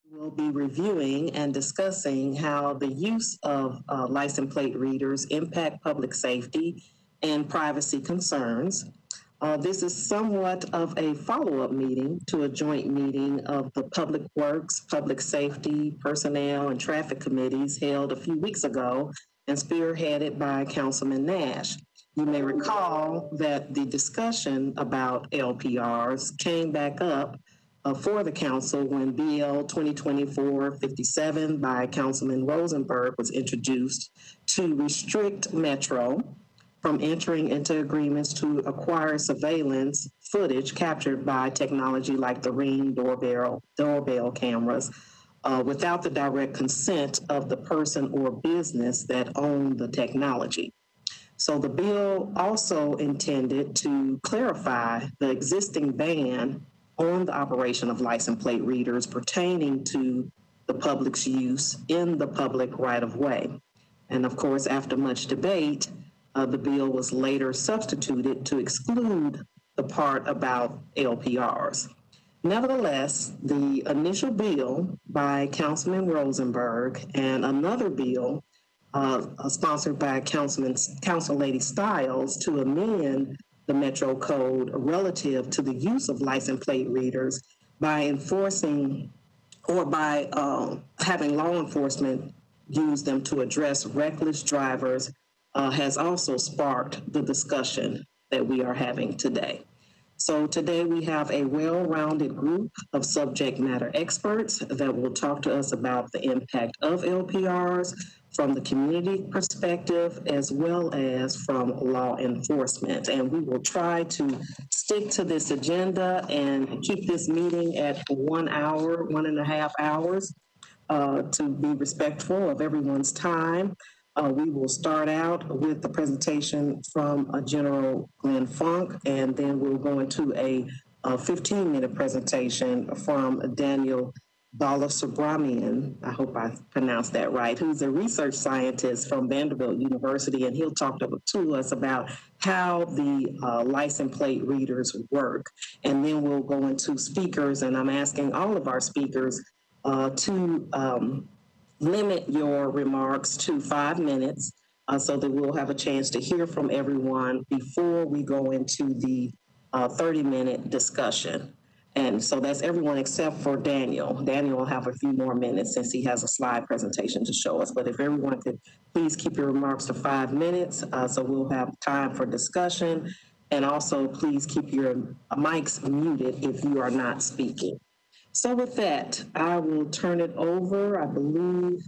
We'll be reviewing and discussing how the use of license plate readers impact public safety and privacy concerns. This is somewhat of a follow-up meeting to a joint meeting of the Public Works, Public Safety, Personnel, and Traffic Committees held a few weeks ago and spearheaded by Councilman Nash. You may recall that the discussion about LPRs came back up for the council when BL 2024-57 by Councilman Rosenberg was introduced to restrict Metro from entering into agreements to acquire surveillance footage captured by technology like the Ring doorbell cameras without the direct consent of the person or business that owned the technology. So the bill also intended to clarify the existing ban on the operation of license plate readers pertaining to the public's use in the public right-of-way. And of course, after much debate, the bill was later substituted to exclude the part about LPRs. Nevertheless, the initial bill by Councilman Rosenberg and another bill sponsored by Council Lady Stiles to amend the Metro Code relative to the use of license plate readers by enforcing or by having law enforcement use them to address reckless drivers has also sparked the discussion that we are having today. So today we have a well-rounded group of subject matter experts that will talk to us about the impact of LPRs from the community perspective as well as from law enforcement. And we will try to stick to this agenda and keep this meeting at 1 hour, 1.5 hours to be respectful of everyone's time. We will start out with the presentation from General Glenn Funk, and then we'll go into a 15-minute presentation from Daniel Balasubramanian, I hope I pronounced that right, who's a research scientist from Vanderbilt University, and he'll talk to us about how the license plate readers work. And then we'll go into speakers, and I'm asking all of our speakers to limit your remarks to 5 minutes so that we'll have a chance to hear from everyone before we go into the 30-minute discussion. And so that's everyone except for Daniel. Daniel will have a few more minutes since he has a slide presentation to show us. But if everyone could please keep your remarks to 5 minutes so we'll have time for discussion. And also please keep your mics muted if you are not speaking. So with that, I will turn it over. I believe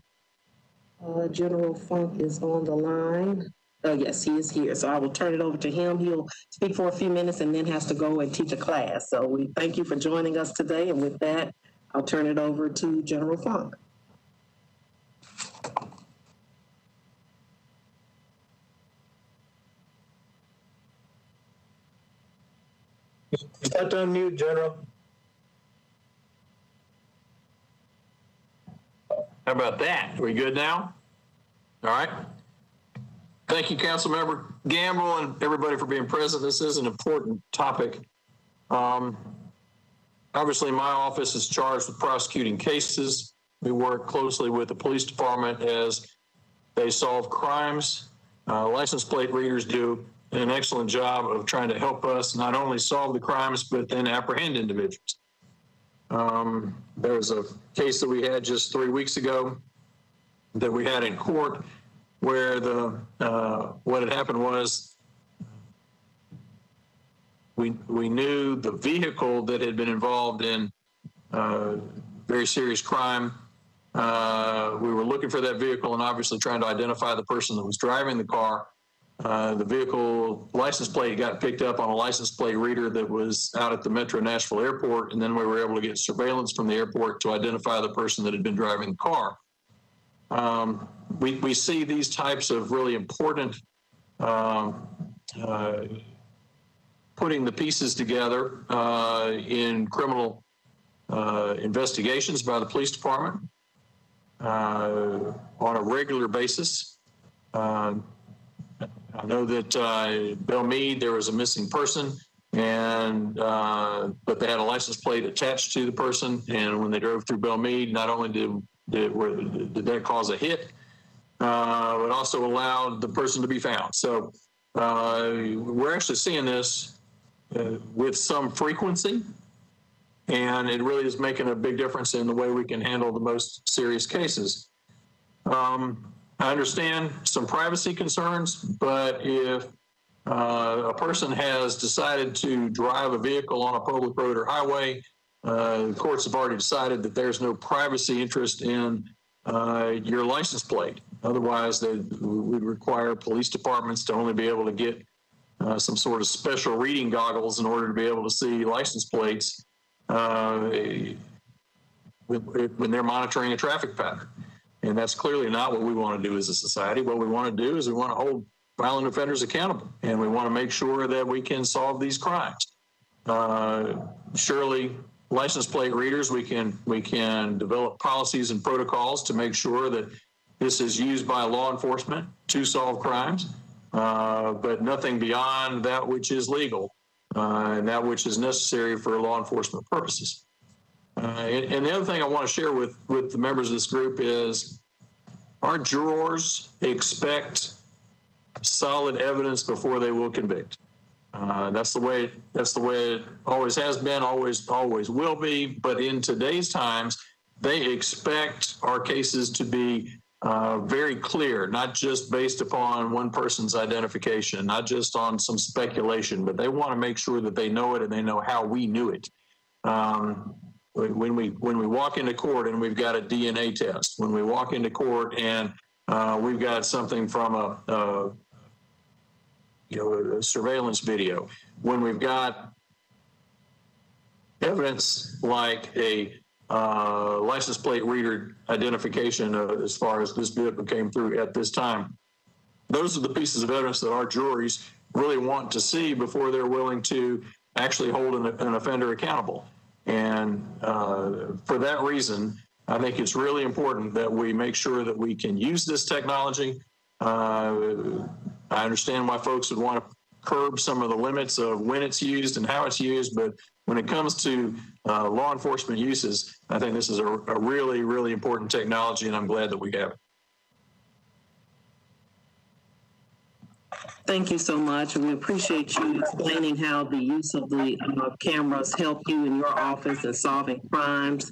General Funk is on the line. Oh, yes, he is here. So I will turn it over to him. He'll speak for a few minutes and then has to go and teach a class. So we thank you for joining us today. And with that, I'll turn it over to General Funk. Is that unmute, General? How about that? Are we good now? All right. Thank you, Councilmember Gamble, and everybody for being present. This is an important topic. Obviously, my office is charged with prosecuting cases. We work closely with the police department as they solve crimes. License plate readers do an excellent job of trying to help us not only solve the crimes, but then apprehend individuals. There was a case that we had just 3 weeks ago that we had in court where what had happened was we knew the vehicle that had been involved in very serious crime. We were looking for that vehicle and obviously trying to identify the person that was driving the car. The vehicle license plate got picked up on a license plate reader that was out at the Metro Nashville airport, and then we were able to get surveillance from the airport to identify the person that had been driving the car. We see these types of really important putting the pieces together in criminal investigations by the police department on a regular basis. I know that Belle Meade, there was a missing person and but they had a license plate attached to the person, and when they drove through Belmead, not only did that cause a hit, but also allowed the person to be found. So we're actually seeing this with some frequency, and it really is making a big difference in the way we can handle the most serious cases. I understand some privacy concerns, but if a person has decided to drive a vehicle on a public road or highway, the courts have already decided that there's no privacy interest in your license plate. Otherwise, they would require police departments to only be able to get some sort of special reading goggles in order to be able to see license plates when they're monitoring a traffic pattern. And that's clearly not what we want to do as a society. What we want to do is we want to hold violent offenders accountable, and we want to make sure that we can solve these crimes. Surely, license plate readers, we can develop policies and protocols to make sure that this is used by law enforcement to solve crimes, but nothing beyond that which is legal and that which is necessary for law enforcement purposes. And the other thing I want to share with the members of this group is our jurors expect solid evidence before they will convict. That's the way it always has been, always will be. But in today's times, they expect our cases to be very clear, not just based upon one person's identification, not just on some speculation, but they want to make sure that they know it and they know how we knew it. When we walk into court and we've got a DNA test, when we walk into court and we've got something from a surveillance video, when we've got evidence like a license plate reader identification as far as this vehicle came through at this time, those are the pieces of evidence that our juries really want to see before they're willing to actually hold an offender accountable. And for that reason, I think it's really important that we make sure that we can use this technology. I understand why folks would want to curb some of the limits of when it's used and how it's used, but when it comes to law enforcement uses, I think this is a really, really important technology, and I'm glad that we have it. Thank you so much. We appreciate you explaining how the use of the cameras help you in your office in solving crimes.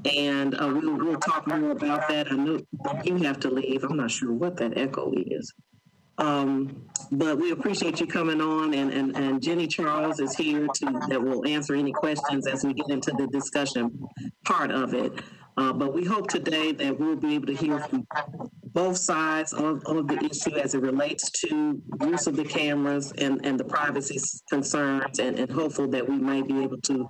And we'll talk more about that. I know you have to leave. I'm not sure what that echo is. But we appreciate you coming on, and Jenny Charles is here that will answer any questions as we get into the discussion part of it. But we hope today that we'll be able to hear from both sides of the issue as it relates to use of the cameras and the privacy concerns, and hopeful that we may be able to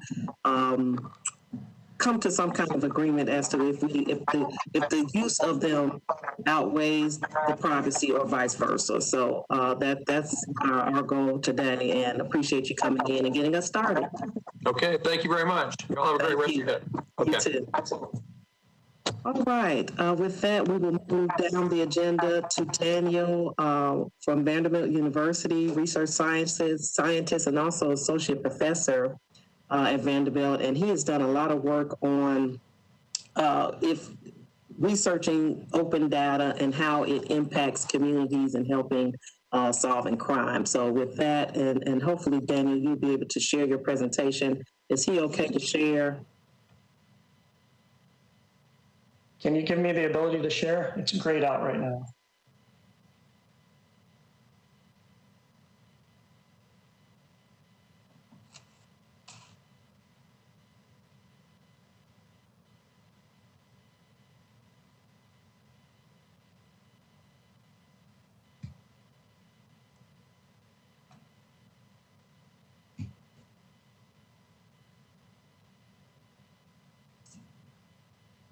come to some kind of agreement as to if the use of them outweighs the privacy or vice versa. So that's our goal today, and appreciate you coming in and getting us started. Okay, thank you very much. Y'all have a great rest of your day. Okay. You too. All right. With that, we will move down the agenda to Daniel from Vanderbilt University, research scientist, and also associate professor at Vanderbilt. And he has done a lot of work on researching open data and how it impacts communities and helping solving crime. So with that, and hopefully, Daniel, you'll be able to share your presentation. Is he okay to share? Can you give me the ability to share? It's grayed out right now.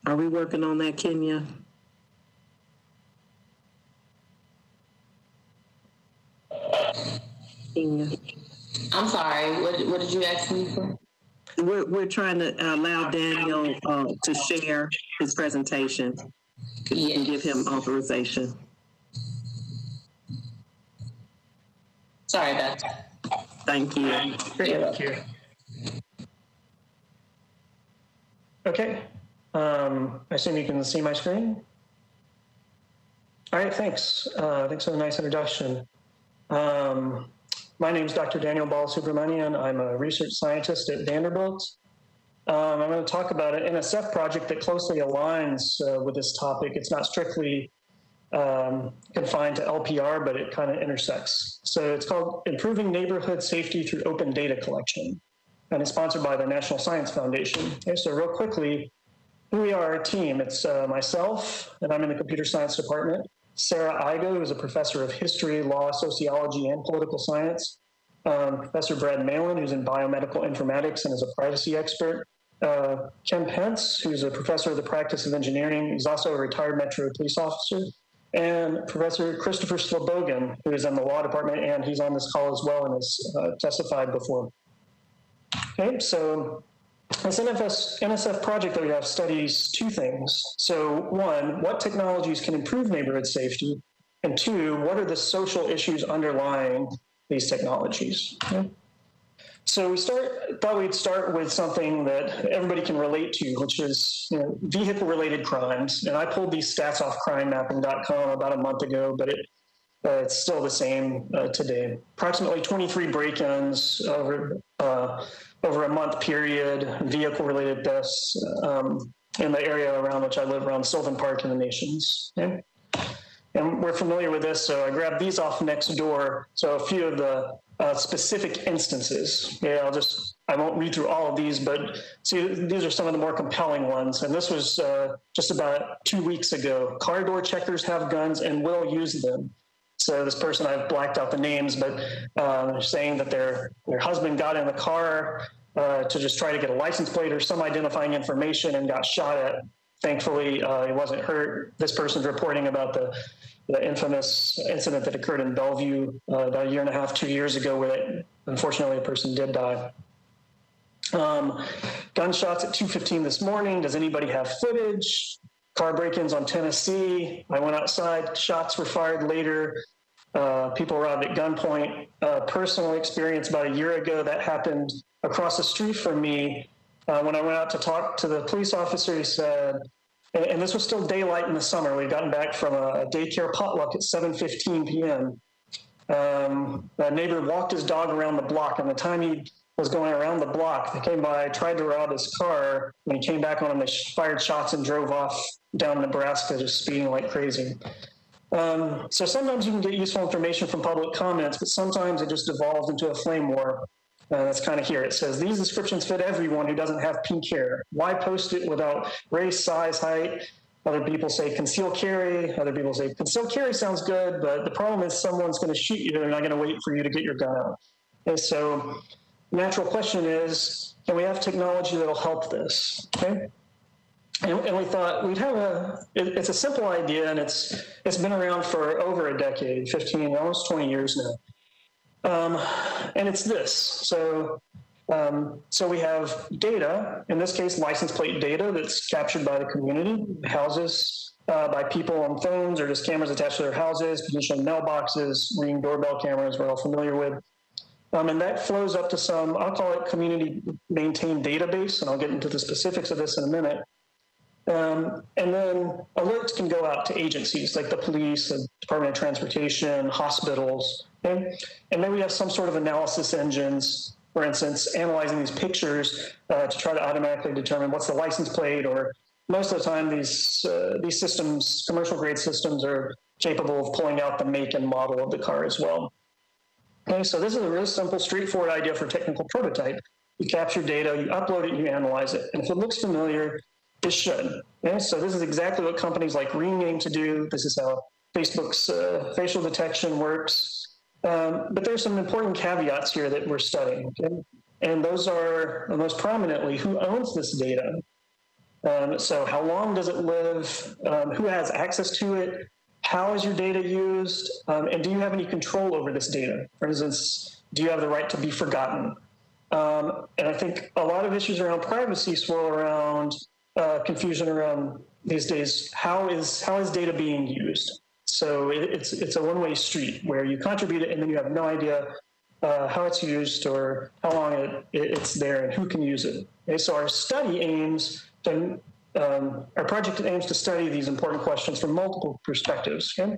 Are we working on that, Kenya? Kenya. I'm sorry, what did you ask me for? We're trying to allow Daniel to share his presentation and give him authorization. Sorry about that. Thank you. Great, thank you. Okay, I assume you can see my screen? All right, thanks. Thanks for the nice introduction. My name is Dr. Daniel Balasubramanian. I'm a research scientist at Vanderbilt. I'm going to talk about an NSF project that closely aligns with this topic. It's not strictly confined to LPR, but it kind of intersects. So it's called Improving Neighborhood Safety Through Open Data Collection, and it's sponsored by the National Science Foundation. Okay, so real quickly, who we are, our team. It's myself, and I'm in the computer science department. Sarah Igo, who's a professor of history, law, sociology, and political science. Professor Brad Malin, who's in biomedical informatics and is a privacy expert. Ken Pence, who's a professor of the practice of engineering. He's also a retired Metro police officer. And Professor Christopher Slobogan, who is in the law department, and he's on this call as well and has testified before. Okay, so this NSF project that we have studies two things. So one, what technologies can improve neighborhood safety? And two, what are the social issues underlying these technologies? Okay. So we thought we'd start with something that everybody can relate to, which is vehicle-related crimes. And I pulled these stats off crimemapping.com about a month ago, but it's still the same today. Approximately 23 break-ins over a month period, vehicle-related deaths in the area around which I live, around Sylvan Park in the Nations. Okay? And we're familiar with this, so I grabbed these off next door. So a few of the specific instances. Yeah, I won't read through all of these, but see, these are some of the more compelling ones. And this was just about 2 weeks ago. Car door checkers have guns and will use them. So this person, I've blacked out the names, but saying that their husband got in the car to just try to get a license plate or some identifying information and got shot at. Thankfully, he wasn't hurt. This person's reporting about the infamous incident that occurred in Bellevue about a year and a half, 2 years ago, where unfortunately a person did die. Gunshots at 2:15 this morning. Does anybody have footage? Car break-ins on Tennessee. I went outside. Shots were fired later. People robbed at gunpoint. Personal experience about a year ago that happened across the street from me. When I went out to talk to the police officer, he said, and this was still daylight in the summer. We'd gotten back from a daycare potluck at 7:15 p.m. A neighbor walked his dog around the block, and the time he was going around the block, they came by, tried to rob his car. When he came back on him, they fired shots and drove off down Nebraska, just speeding like crazy. So sometimes you can get useful information from public comments, but sometimes it just devolves into a flame war. That's kind of here. It says, these descriptions fit everyone who doesn't have pink hair. Why post it without race, size, height? Other people say conceal carry. Other people say conceal carry sounds good, but the problem is someone's going to shoot you. They're not going to wait for you to get your gun out. And so natural question is, can we have technology that'll help this? Okay. And we thought we'd have it's a simple idea, and it's been around for over a decade, 15, almost 20 years now. And it's this. So we have data, in this case, license plate data that's captured by the community, houses by people on phones or just cameras attached to their houses, potentially mailboxes, Ring doorbell cameras we're all familiar with. And that flows up to some, I'll call it community maintained database, and I'll get into the specifics of this in a minute. And then alerts can go out to agencies like the police, the Department of Transportation, hospitals. Okay? And then we have some sort of analysis engines, for instance, analyzing these pictures to try to automatically determine what's the license plate, or most of the time these systems, commercial grade systems, are capable of pulling out the make and model of the car as well. Okay, so this is a really simple, straightforward idea for technical prototype. You capture data, you upload it, you analyze it. And if it looks familiar, it should. Okay, so this is exactly what companies like Ring aim to do. This is how Facebook's facial detection works. But there's some important caveats here that we're studying. Okay? And those are most prominently, who owns this data? So how long does it live? Who has access to it? How is your data used? And do you have any control over this data? For instance, do you have the right to be forgotten? And I think a lot of issues around privacy swirl around confusion around these days. How is data being used? So it's a one-way street where you contribute it and then you have no idea how it's used, or how long it's there, and who can use it. Okay, so our study aims to, our project aims to study these important questions from multiple perspectives. Okay?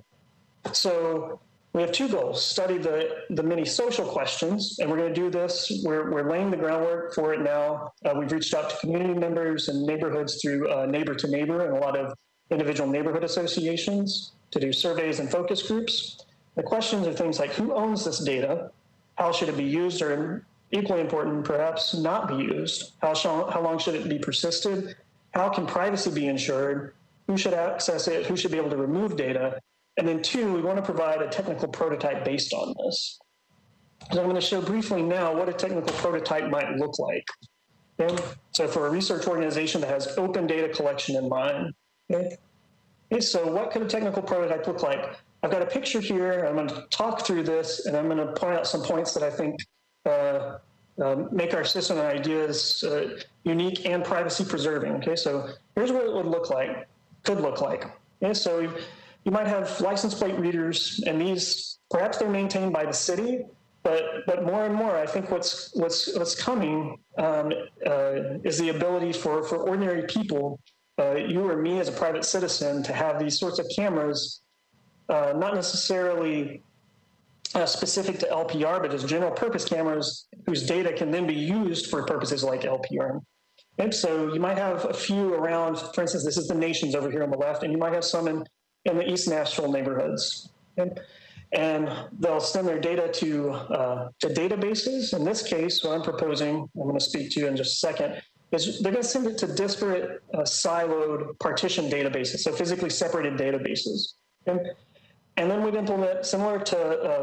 So we have two goals: study the many social questions, and we're going to do this. We're laying the groundwork for it now. We've reached out to community members and neighborhoods through Neighbor to Neighbor and a lot of individual neighborhood associations to do surveys and focus groups. The questions are things like, who owns this data? How should it be used, or equally important, perhaps not be used? How long should it be persisted? How can privacy be ensured? Who should access it? Who should be able to remove data? And then two, we want to provide a technical prototype based on this. So I'm going to show briefly now what a technical prototype might look like. Okay? So for a research organization that has open data collection in mind. Okay? So what could a technical prototype look like? I've got a picture here. I'm going to talk through this, and I'm going to point out some points that I think make our system and ideas unique and privacy preserving. Okay, so here's what it would look like, could look like. Okay, so you might have license plate readers, and these, perhaps they're maintained by the city, but more and more, I think what's coming is the ability for ordinary people, you or me as a private citizen, to have these sorts of cameras, not necessarily specific to LPR, but as general purpose cameras whose data can then be used for purposes like LPR. And so you might have a few around, for instance, this is the Nations over here on the left, and you might have some in the East Nashville neighborhoods. And they'll send their data to databases. In this case, what I'm proposing, I'm going to speak to in just a second, is they're going to send it to disparate, siloed, partitioned databases, so physically separated databases. And then we'd implement, similar to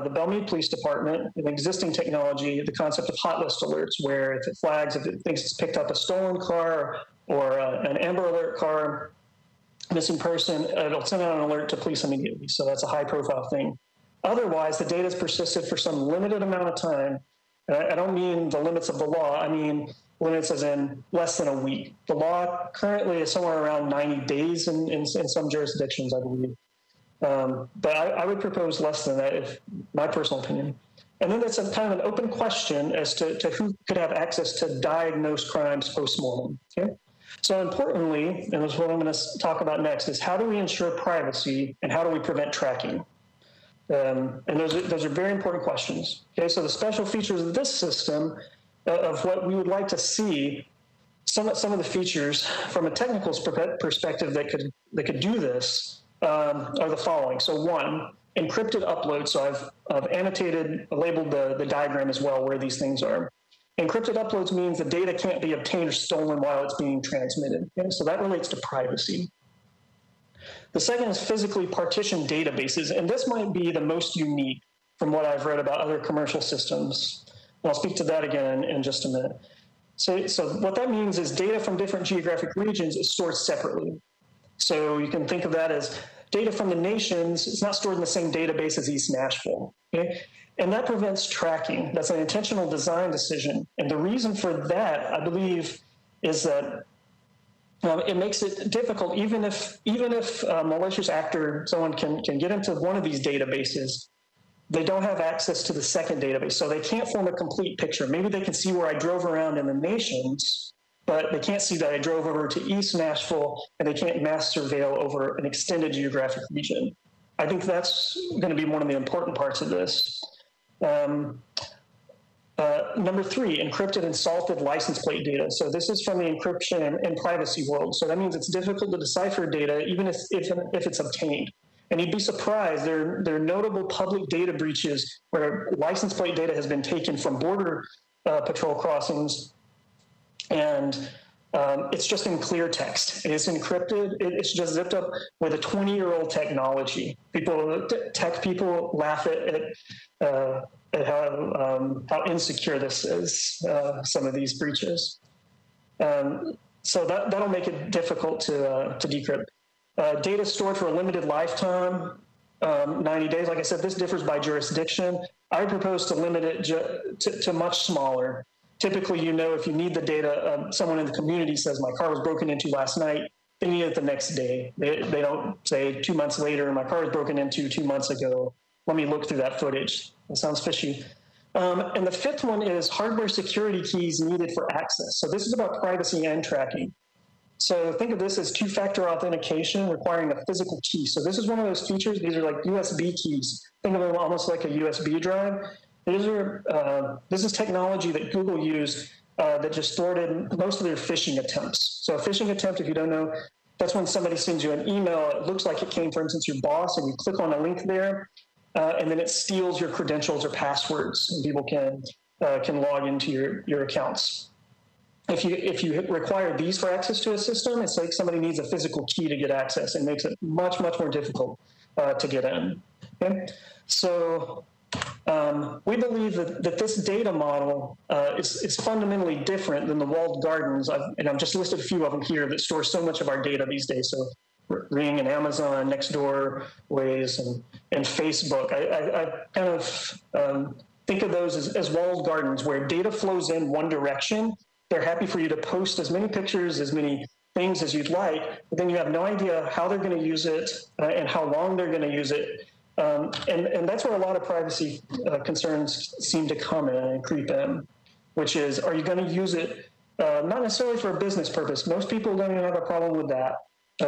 the Belmead Police Department, an existing technology, the concept of hot list alerts, where if it flags, if it thinks it's picked up a stolen car or an Amber Alert car, missing person, it'll send out an alert to police immediately. So that's a high profile thing. Otherwise, the data is persisted for some limited amount of time. I don't mean the limits of the law, I mean limits as in less than a week. The law currently is somewhere around 90 days in some jurisdictions, I believe. But I would propose less than that, if my personal opinion. And then that's a kind of an open question as to who could have access to diagnose crimes post-mortem. Okay? So importantly, and that's what I'm going to talk about next, is how do we ensure privacy and how do we prevent tracking? And those are very important questions. Okay, so the special features of this system, of what we would like to see, some of the features from a technical perspective that could do this are the following. So one, encrypted upload. So I've annotated, labeled the diagram as well where these things are. Encrypted uploads means the data can't be obtained or stolen while it's being transmitted. Okay? So that relates to privacy. The second is physically partitioned databases, and this might be the most unique from what I've read about other commercial systems. And I'll speak to that again in just a minute. So what that means is data from different geographic regions is stored separately. So you can think of that as data from the nations. It's not stored in the same database as East Nashville. Okay? And that prevents tracking. That's an intentional design decision. And the reason for that, I believe, is that it makes it difficult, even if a malicious actor, someone can get into one of these databases, they don't have access to the second database. So they can't form a complete picture. Maybe they can see where I drove around in the nations, but they can't see that I drove over to East Nashville, and they can't mass surveil over an extended geographic region. I think that's going to be one of the important parts of this. Number three, encrypted and salted license plate data. So this is from the encryption and privacy world. So that means it's difficult to decipher data, even if it's obtained. And you'd be surprised, there are notable public data breaches where license plate data has been taken from border patrol crossings, and it's just in clear text. It's encrypted. It's just zipped up with a 20-year-old technology. Tech people laugh at how insecure this is, some of these breaches. So that'll make it difficult to decrypt. Data stored for a limited lifetime, 90 days. Like I said, this differs by jurisdiction. I would propose to limit it to much smaller. Typically, if you need the data, someone in the community says, my car was broken into last night, they need it the next day. They don't say 2 months later, my car was broken into 2 months ago. Let me look through that footage. It sounds fishy. And the fifth one is hardware security keys needed for access. So this is about privacy and tracking. So think of this as two-factor authentication requiring a physical key. So this is one of those features. These are like USB keys. Think of them almost like a USB drive. This is technology that Google used that distorted most of their phishing attempts. So a phishing attempt, if you don't know, that's when somebody sends you an email. It looks like it came, for instance, your boss, and you click on a link there, and then it steals your credentials or passwords, and people can log into your accounts. If you require these for access to a system, it's like somebody needs a physical key to get access. It makes it much, much more difficult to get in. Okay? So we believe that this data model is fundamentally different than the walled gardens, and I've just listed a few of them here that store so much of our data these days. So Ring and Amazon, Nextdoor, Waze, and Facebook. I kind of think of those as walled gardens where data flows in one direction. They're happy for you to post as many pictures, as many things as you'd like, but then you have no idea how they're going to use it and how long they're going to use it. And that's where a lot of privacy concerns seem to come in and creep in, which is, are you going to use it not necessarily for a business purpose? Most people don't even have a problem with that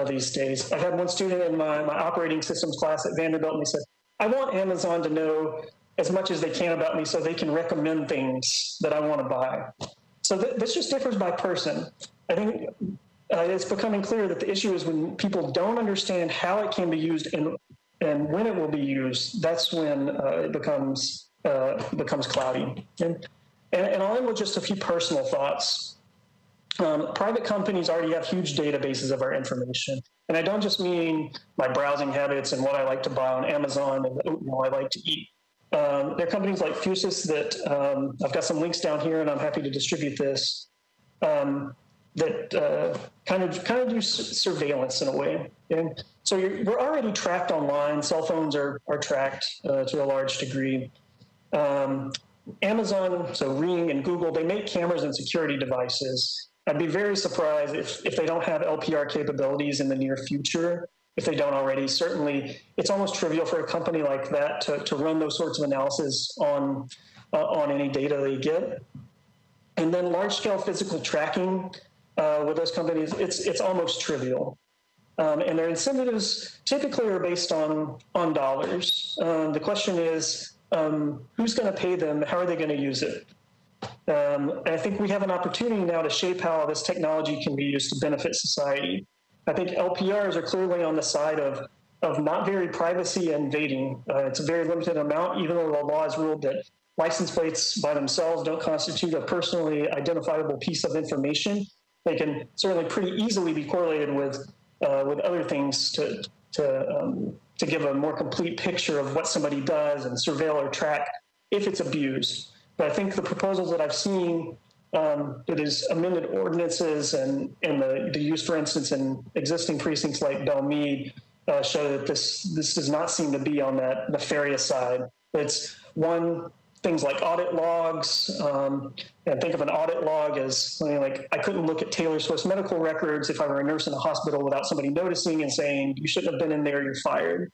these days. I had one student in my operating systems class at Vanderbilt, and they said, I want Amazon to know as much as they can about me so they can recommend things that I want to buy. So this just differs by person. I think it's becoming clear that the issue is when people don't understand how it can be used and when it will be used, that's when it becomes cloudy. And I'll end with just a few personal thoughts. Private companies already have huge databases of our information. And I don't just mean my browsing habits and what I like to buy on Amazon and the oatmeal I like to eat. There are companies like Fusus that I've got some links down here, and I'm happy to distribute this, that kind of do surveillance in a way. And so we're already tracked online. Cell phones are tracked to a large degree. Amazon, so Ring and Google, they make cameras and security devices. I'd be very surprised if they don't have LPR capabilities in the near future. If they don't already, certainly it's almost trivial for a company like that to run those sorts of analysis on any data they get. And then large-scale physical tracking with those companies, it's almost trivial. And their incentives typically are based on dollars. The question is, who's going to pay them? How are they going to use it? And I think we have an opportunity now to shape how this technology can be used to benefit society. I think LPRs are clearly on the side of not very privacy invading. It's a very limited amount, even though the law has ruled that license plates by themselves don't constitute a personally identifiable piece of information. They can certainly pretty easily be correlated with other things to give a more complete picture of what somebody does and surveil or track if it's abused. But I think the proposals that I've seen that is amended ordinances and the use, for instance, in existing precincts like Belmead show that this does not seem to be on that nefarious side. It's things like audit logs, and think of an audit log as something like, I couldn't look at Taylor Swift's medical records if I were a nurse in a hospital without somebody noticing and saying, you shouldn't have been in there, you're fired.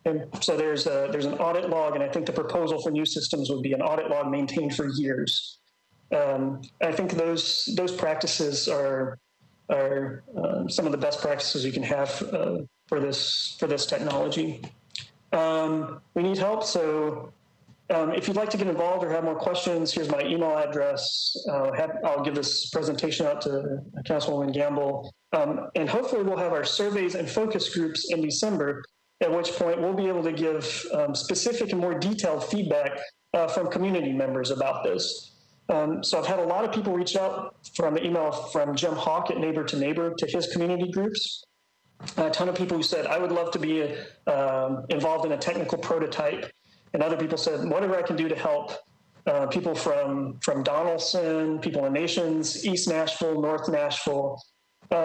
And so there's an audit log, and I think the proposal for new systems would be an audit log maintained for years. I think those practices are some of the best practices you can have for this technology. We need help, so if you'd like to get involved or have more questions, here's my email address. I'll give this presentation out to Councilwoman Gamble, and hopefully we'll have our surveys and focus groups in December, at which point we'll be able to give specific and more detailed feedback from community members about this. So I've had a lot of people reach out from the email from Jim Hawk at Neighbor to Neighbor to his community groups. A ton of people who said, I would love to be involved in a technical prototype. And other people said, whatever I can do to help. People from Donaldson, people in Nations, East Nashville, North Nashville.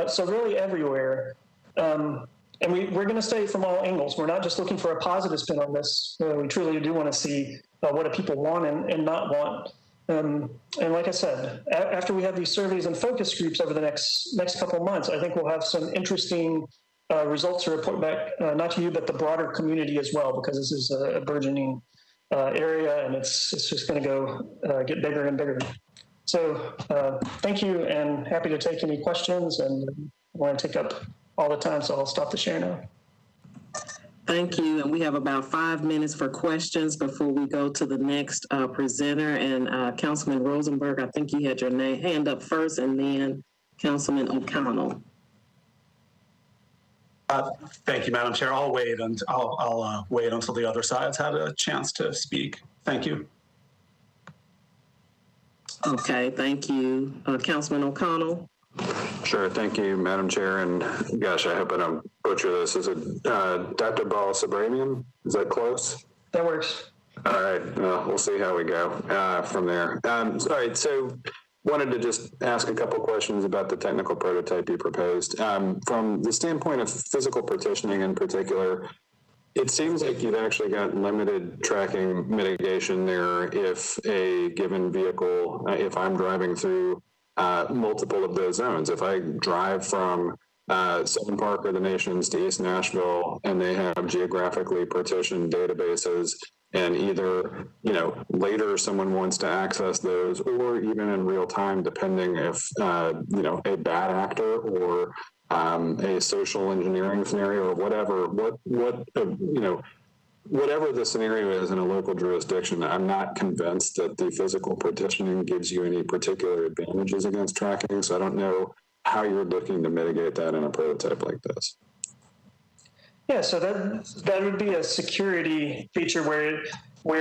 So really everywhere. And we're going to study from all angles. We're not just looking for a positive spin on this. We truly do want to see what do people want and not want. And like I said, after we have these surveys and focus groups over the next couple of months, I think we'll have some interesting results to report back, not to you, but the broader community as well, because this is a burgeoning area, and it's just going to go get bigger and bigger. So thank you, and happy to take any questions, and I want to take up all the time, so I'll stop the share now. Thank you. And we have about 5 minutes for questions before we go to the next presenter. And Councilman Rosenberg, I think you had your hand up first, and then Councilman O'Connell. Thank you, Madam Chair. I'll wait until the other side's had a chance to speak. Thank you. Okay, thank you. Councilman O'Connell. Sure. Thank you, Madam Chair. And gosh, I hope I don't butcher this. Is it Dr. Balasabramian? Is that close? That works. All right. We'll see how we go from there. All right. So wanted to just ask a couple questions about the technical prototype you proposed. From the standpoint of physical partitioning in particular, it seems like you've actually got limited tracking mitigation there if a given vehicle, if I'm driving through multiple of those zones. If I drive from Southern Park or the Nations to East Nashville and they have geographically partitioned databases, and either, later someone wants to access those, or even in real time, depending if, a bad actor or a social engineering scenario or whatever, whatever the scenario is in a local jurisdiction, I'm not convinced that the physical partitioning gives you any particular advantages against tracking. So I don't know how you're looking to mitigate that in a prototype like this. Yeah, so that would be a security feature where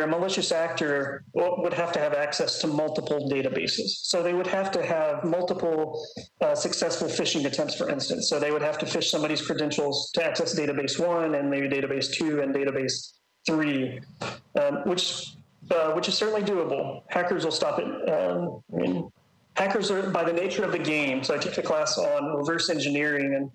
a malicious actor would have to have access to multiple databases. So they would have to have multiple successful phishing attempts, for instance. So they would have to phish somebody's credentials to access database 1 and maybe database 2 and database 3, which is certainly doable. Hackers will stop it. Hackers are, by the nature of the game, so I took a class on reverse engineering and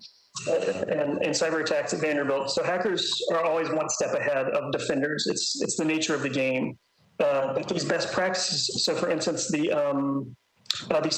cyber attacks at Vanderbilt. So hackers are always one step ahead of defenders. It's the nature of the game. But these best practices, so for instance, these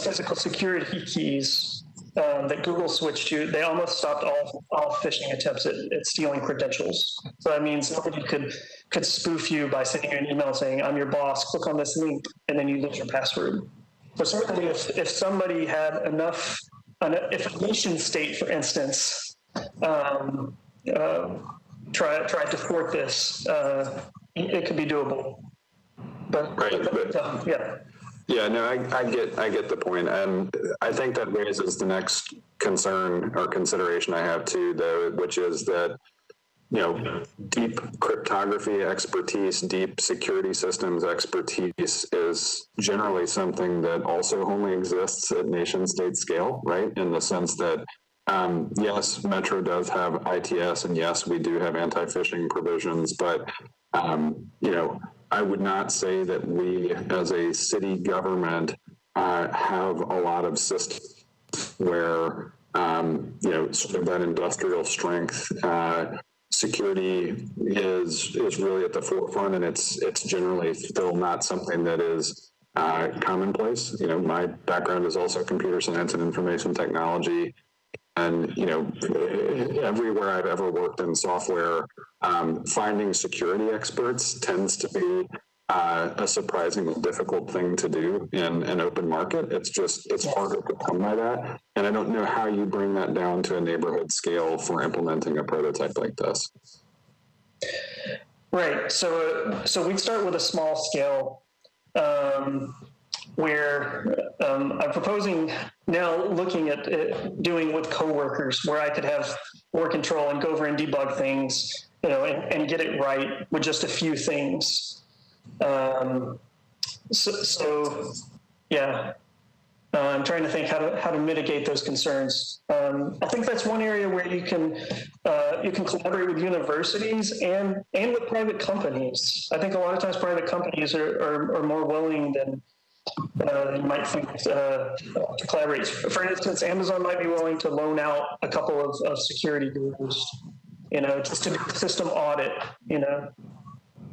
physical security keys that Google switched to, they almost stopped all phishing attempts at stealing credentials. So that means somebody could spoof you by sending you an email saying, "I'm your boss, click on this link," and then you lose your password. So certainly if somebody had enough, if a nation state, for instance, tried to thwart this, it could be doable. But, right. Yeah. Yeah, no, I get the point. And I think that raises the next concern or consideration I have too, though, which is that, deep cryptography expertise, deep security systems expertise is generally something that also only exists at nation state scale, right? In the sense that, yes, Metro does have ITS, and yes, we do have anti-phishing provisions, but, I would not say that we as a city government have a lot of systems where, sort of that industrial strength security is really at the forefront, and it's generally still not something that is commonplace. My background is also computer science and information technology, and everywhere I've ever worked in software, finding security experts tends to be a surprisingly difficult thing to do in an open market. It's harder to come by that. And I don't know how you bring that down to a neighborhood scale for implementing a prototype like this. Right. So we'd start with a small scale where I'm proposing now looking at doing with coworkers where I could have more control and go over and debug things, and get it right with just a few things. I'm trying to think how to mitigate those concerns. I think that's one area where you can collaborate with universities and with private companies. I think a lot of times private companies are more willing than you might think to collaborate. For instance, Amazon might be willing to loan out a couple of security gurus, just to do a system audit,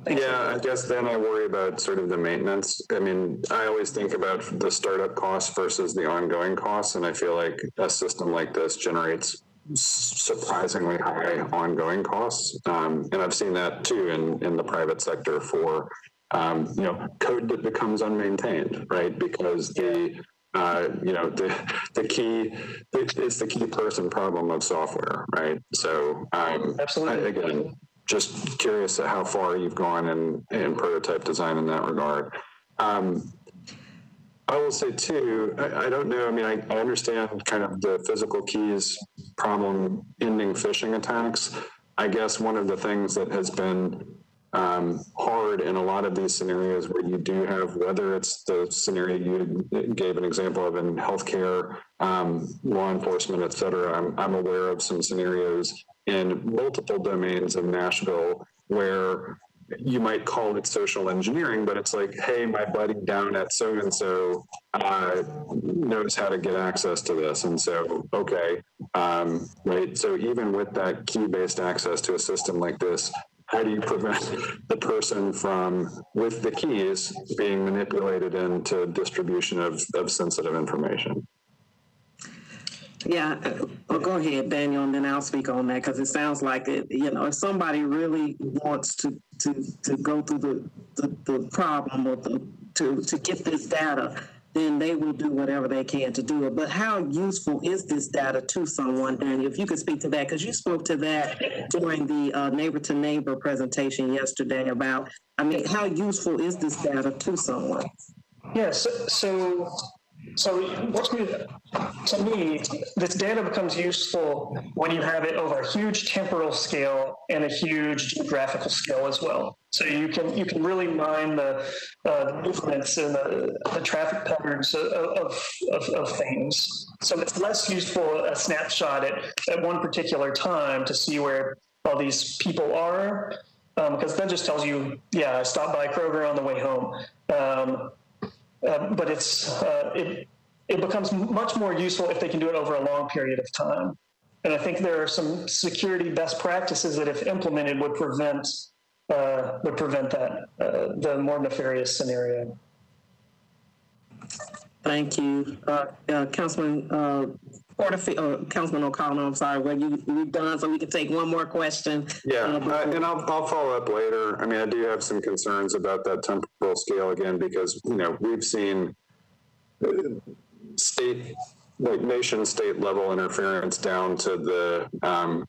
Yeah, I guess then I worry about sort of the maintenance. I mean, I always think about the startup costs versus the ongoing costs, and I feel like a system like this generates surprisingly high ongoing costs. And I've seen that too in the private sector for, code that becomes unmaintained, right? Because the key, it's the key person problem of software, right? So Absolutely. Again, just curious at how far you've gone in prototype design in that regard. I will say too, I don't know, I mean, I understand kind of the physical keys problem ending phishing attacks. I guess one of the things that has been hard in a lot of these scenarios where you do have, whether it's the scenario you gave an example of in healthcare, law enforcement, et cetera, I'm aware of some scenarios in multiple domains of Nashville where you might call it social engineering, but it's like, hey, my buddy down at so-and-so knows how to get access to this. And so, okay, right. So even with that key-based access to a system like this, how do you prevent the person from, with the keys, being manipulated into distribution of sensitive information? Yeah, well, go ahead, Daniel, and then I'll speak on that because it sounds like it. If somebody really wants to go through the problem or to get this data, then they will do whatever they can to do it. But how useful is this data to someone, Daniel? If you could speak to that, because you spoke to that during the neighbor to neighbor presentation yesterday about, how useful is this data to someone? Yes. So what's good to me, this data becomes useful when you have it over a huge temporal scale and a huge geographical scale as well. So you can really mine the movements and the traffic patterns of things. So it's less useful a snapshot at one particular time to see where all these people are, because that just tells you, yeah, I stopped by Kroger on the way home. But it becomes much more useful if they can do it over a long period of time. And I think there are some security best practices that, if implemented, would prevent that, the more nefarious scenario. Thank you, Councilman Porterfield, Councilman O'Connell. I'm sorry, were you done? So we can take one more question. Yeah, and I'll follow up later. I do have some concerns about that temporal scale again, because we've seen nation state level interference down to the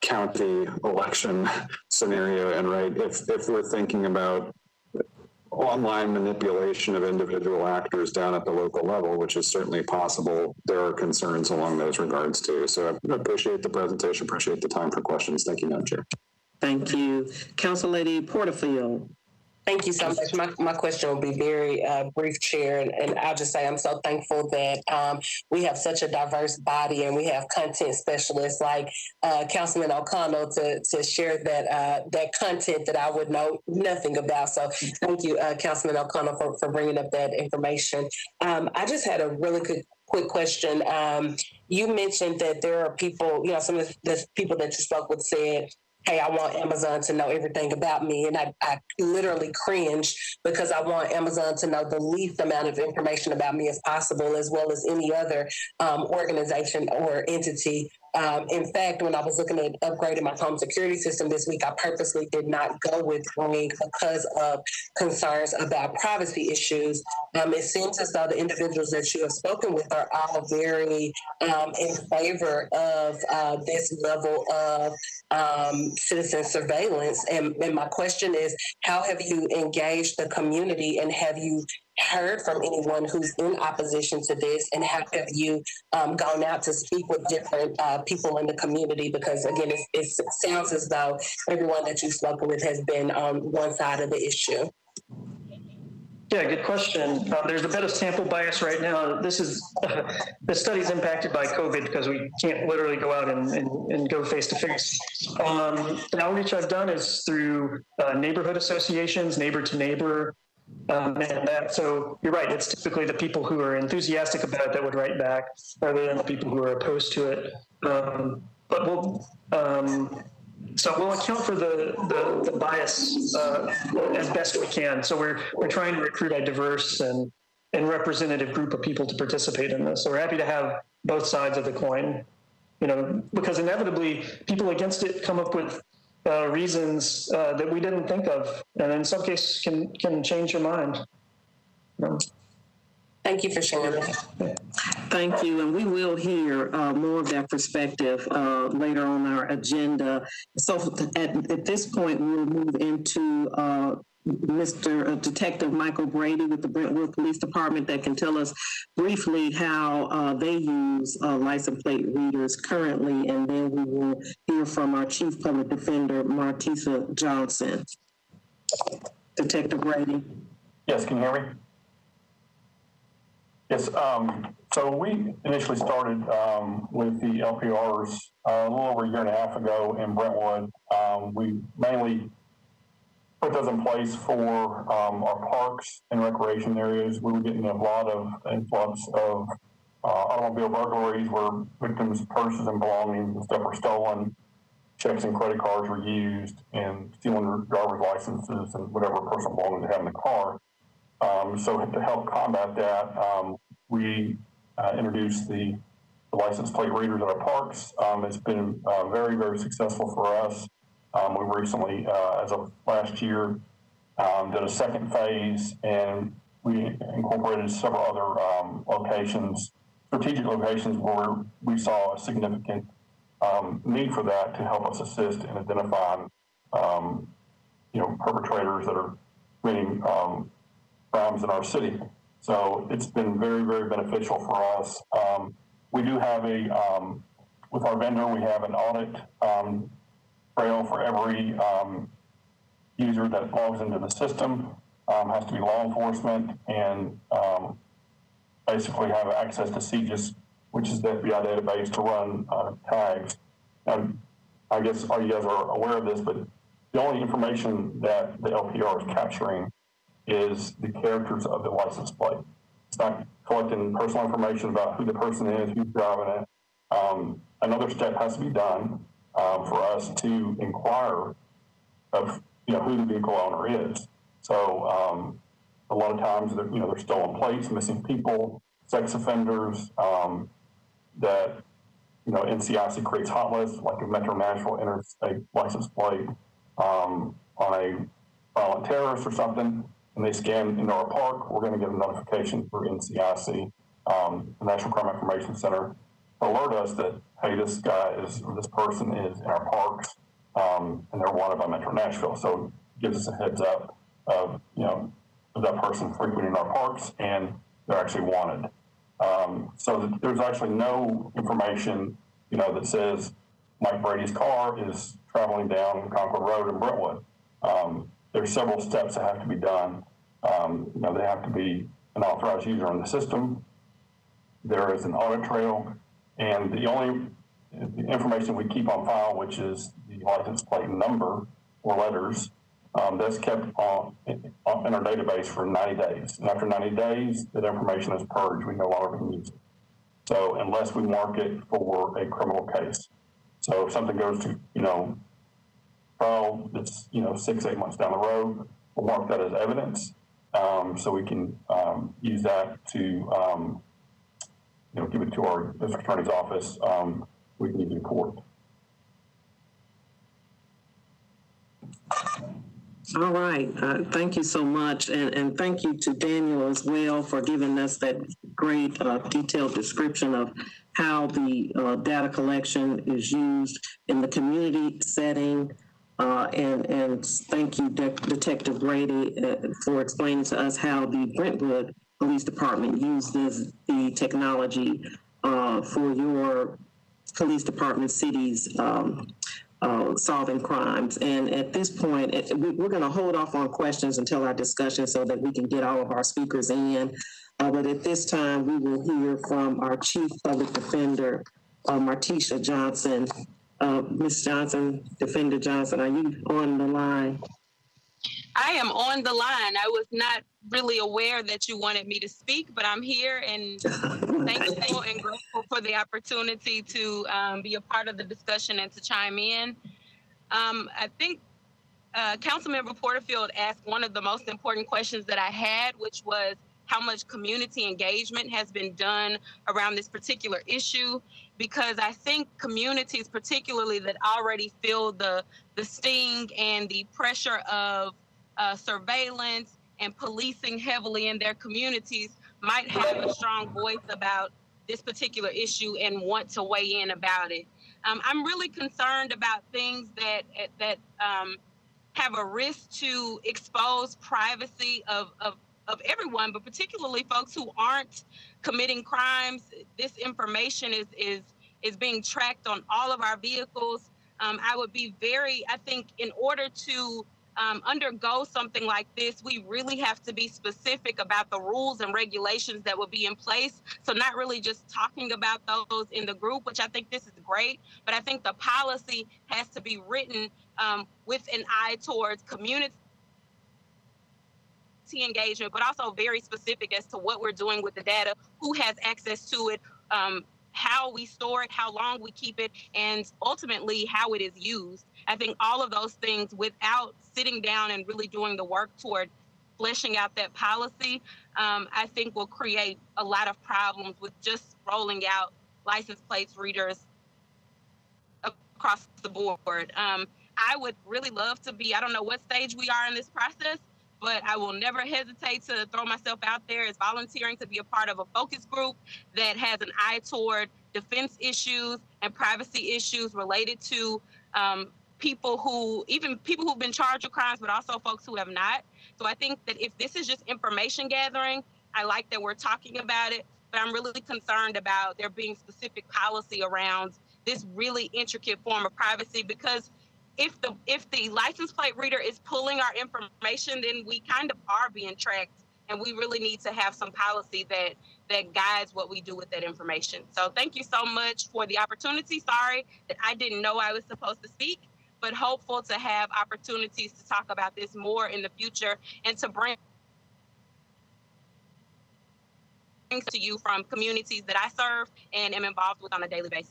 county election scenario, and right, if we're thinking about online manipulation of individual actors down at the local level, which is certainly possible, there are concerns along those regards too. So I appreciate the presentation, appreciate the time for questions. Thank you, Madam Chair. Thank you. Council Lady Porterfield. Thank you so much. My question will be very brief, Chair, and I'll just say I'm so thankful that we have such a diverse body and we have content specialists like Councilman O'Connell to share that content that I would know nothing about. So thank you, Councilman O'Connell, for bringing up that information. I just had a really quick question. You mentioned that there are people, some of the people that you spoke with said, hey, I want Amazon to know everything about me. And I literally cringed because I want Amazon to know the least amount of information about me as possible, as well as any other organization or entity. In fact, when I was looking at upgrading my home security system this week, I purposely did not go with Ring because of concerns about privacy issues. It seems as though the individuals that you have spoken with are all very in favor of this level of citizen surveillance. And my question is, how have you engaged the community, and have you heard from anyone who's in opposition to this, and how have you gone out to speak with different people in the community? Because again, it sounds as though everyone that you've spoken with has been on one side of the issue. Yeah, good question. There's a bit of sample bias right now. This is the study's impacted by COVID because we can't literally go out and go face to face. The outreach I've done is through neighborhood associations, neighbor to neighbor. So you're right, it's typically the people who are enthusiastic about it that would write back rather than the people who are opposed to it. But we'll account for the bias as best we can. So we're trying to recruit a diverse and representative group of people to participate in this. So we're happy to have both sides of the coin. because inevitably people against it come up with reasons that we didn't think of, and in some cases can change your mind. Thank you for sharing that. Thank you, and we will hear more of that perspective later on our agenda. So at this point, we'll move into Mr. Detective Michael Brady with the Brentwood Police Department that can tell us briefly how they use license plate readers currently, and then we will hear from our Chief Public Defender, Martisa Johnson. Detective Brady. Yes, can you hear me? Yes, so we initially started with the LPRs a little over a year and a half ago in Brentwood. We mainly put those in place for our parks and recreation areas. We were getting a lot of influx of automobile burglaries where victims' purses and belongings and stuff were stolen, checks and credit cards were used, and stealing their driver's licenses and whatever personal belongings they had in the car. So to help combat that, we introduced the license plate readers at our parks. It's been very, very successful for us. We recently, as of last year, did a second phase, and we incorporated several other locations, strategic locations where we saw a significant need for that to help us assist in identifying, perpetrators that are committing crimes in our city. So it's been very, very beneficial for us. We do have with our vendor, we have an audit trail for every user that logs into the system. Has to be law enforcement and basically have access to CGIS, which is the FBI database to run tags. I guess all you guys are aware of this, but the only information that the LPR is capturing is the characters of the license plate. It's not collecting personal information about who the person is, who's driving it. Another step has to be done for us to inquire of who the vehicle owner is. So a lot of times there's stolen plates, missing people, sex offenders that NCIC creates hot lists, like if Metro Nashville enters a license plate on a violent terrorist or something, and they scan into our park, we're going to get a notification through NCIC, the National Crime Information Center, to alert us that, hey, this person is in our parks, and they're wanted by Metro Nashville. So it gives us a heads up of, of that person frequenting our parks, and they're actually wanted. So there's actually no information, that says Mike Brady's car is traveling down Concord Road in Brentwood. There's several steps that have to be done. They have to be an authorized user on the system. There is an audit trail, and the only information we keep on file, which is the license plate number or letters, that's kept in our database for 90 days. And after 90 days, that information is purged. We no longer can use it. So unless we mark it for a criminal case. So if something goes to, trial that's, 6-8 months down the road, we'll mark that as evidence. So we can use that to, give it to our district attorney's office. We can use it in court. All right. Thank you so much. And thank you to Daniel as well for giving us that great detailed description of how the data collection is used in the community setting. And thank you, Detective Brady, for explaining to us how the Brentwood Police Department uses the technology for your police department cities solving crimes. And at this point, we're going to hold off on questions until our discussion so that we can get all of our speakers in. But at this time, we will hear from our Chief Public Defender, Martisa Johnson. Ms. Johnson, Defender Johnson, are you on the line? I am on the line. I was not really aware that you wanted me to speak, but I'm here and thankful and grateful for the opportunity to be a part of the discussion and to chime in. I think Councilmember Porterfield asked one of the most important questions that I had, which was, how much community engagement has been done around this particular issue, because I think communities, particularly that already feel the sting and the pressure of surveillance and policing heavily in their communities, might have a strong voice about this particular issue and want to weigh in about it. I'm really concerned about things that have a risk to expose privacy of everyone, but particularly folks who aren't committing crimes. This information is being tracked on all of our vehicles. I would be I think in order to undergo something like this, we really have to be specific about the rules and regulations that will be in place. So not really just talking about those in the group, which I think this is great, but I think the policy has to be written with an eye towards community engagement, but also very specific as to what we're doing with the data, who has access to it, how we store it, how long we keep it, and ultimately how it is used. I think all of those things, without sitting down and really doing the work toward fleshing out that policy, I think will create a lot of problems with just rolling out license plates readers across the board. I would really love to be, I don't know what stage we are in this process, but I will never hesitate to throw myself out there as volunteering to be a part of a focus group that has an eye toward defense issues and privacy issues related to people who've been charged with crimes, but also folks who have not. So I think that if this is just information gathering, I like that we're talking about it, but I'm really concerned about there being specific policy around this really intricate form of privacy, because if the license plate reader is pulling our information, then we kind of are being tracked, and we really need to have some policy that guides what we do with that information. So thank you so much for the opportunity. Sorry that I didn't know I was supposed to speak, but hopeful to have opportunities to talk about this more in the future and to bring to you from communities that I serve and am involved with on a daily basis.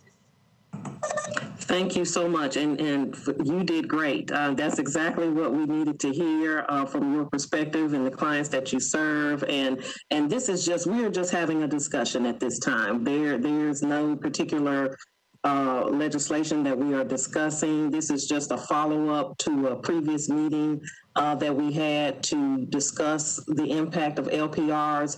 Thank you so much, and you did great. That's exactly what we needed to hear from your perspective and the clients that you serve. And this is we are just having a discussion at this time. There's no particular legislation that we are discussing. This is just a follow-up to a previous meeting that we had to discuss the impact of LPRs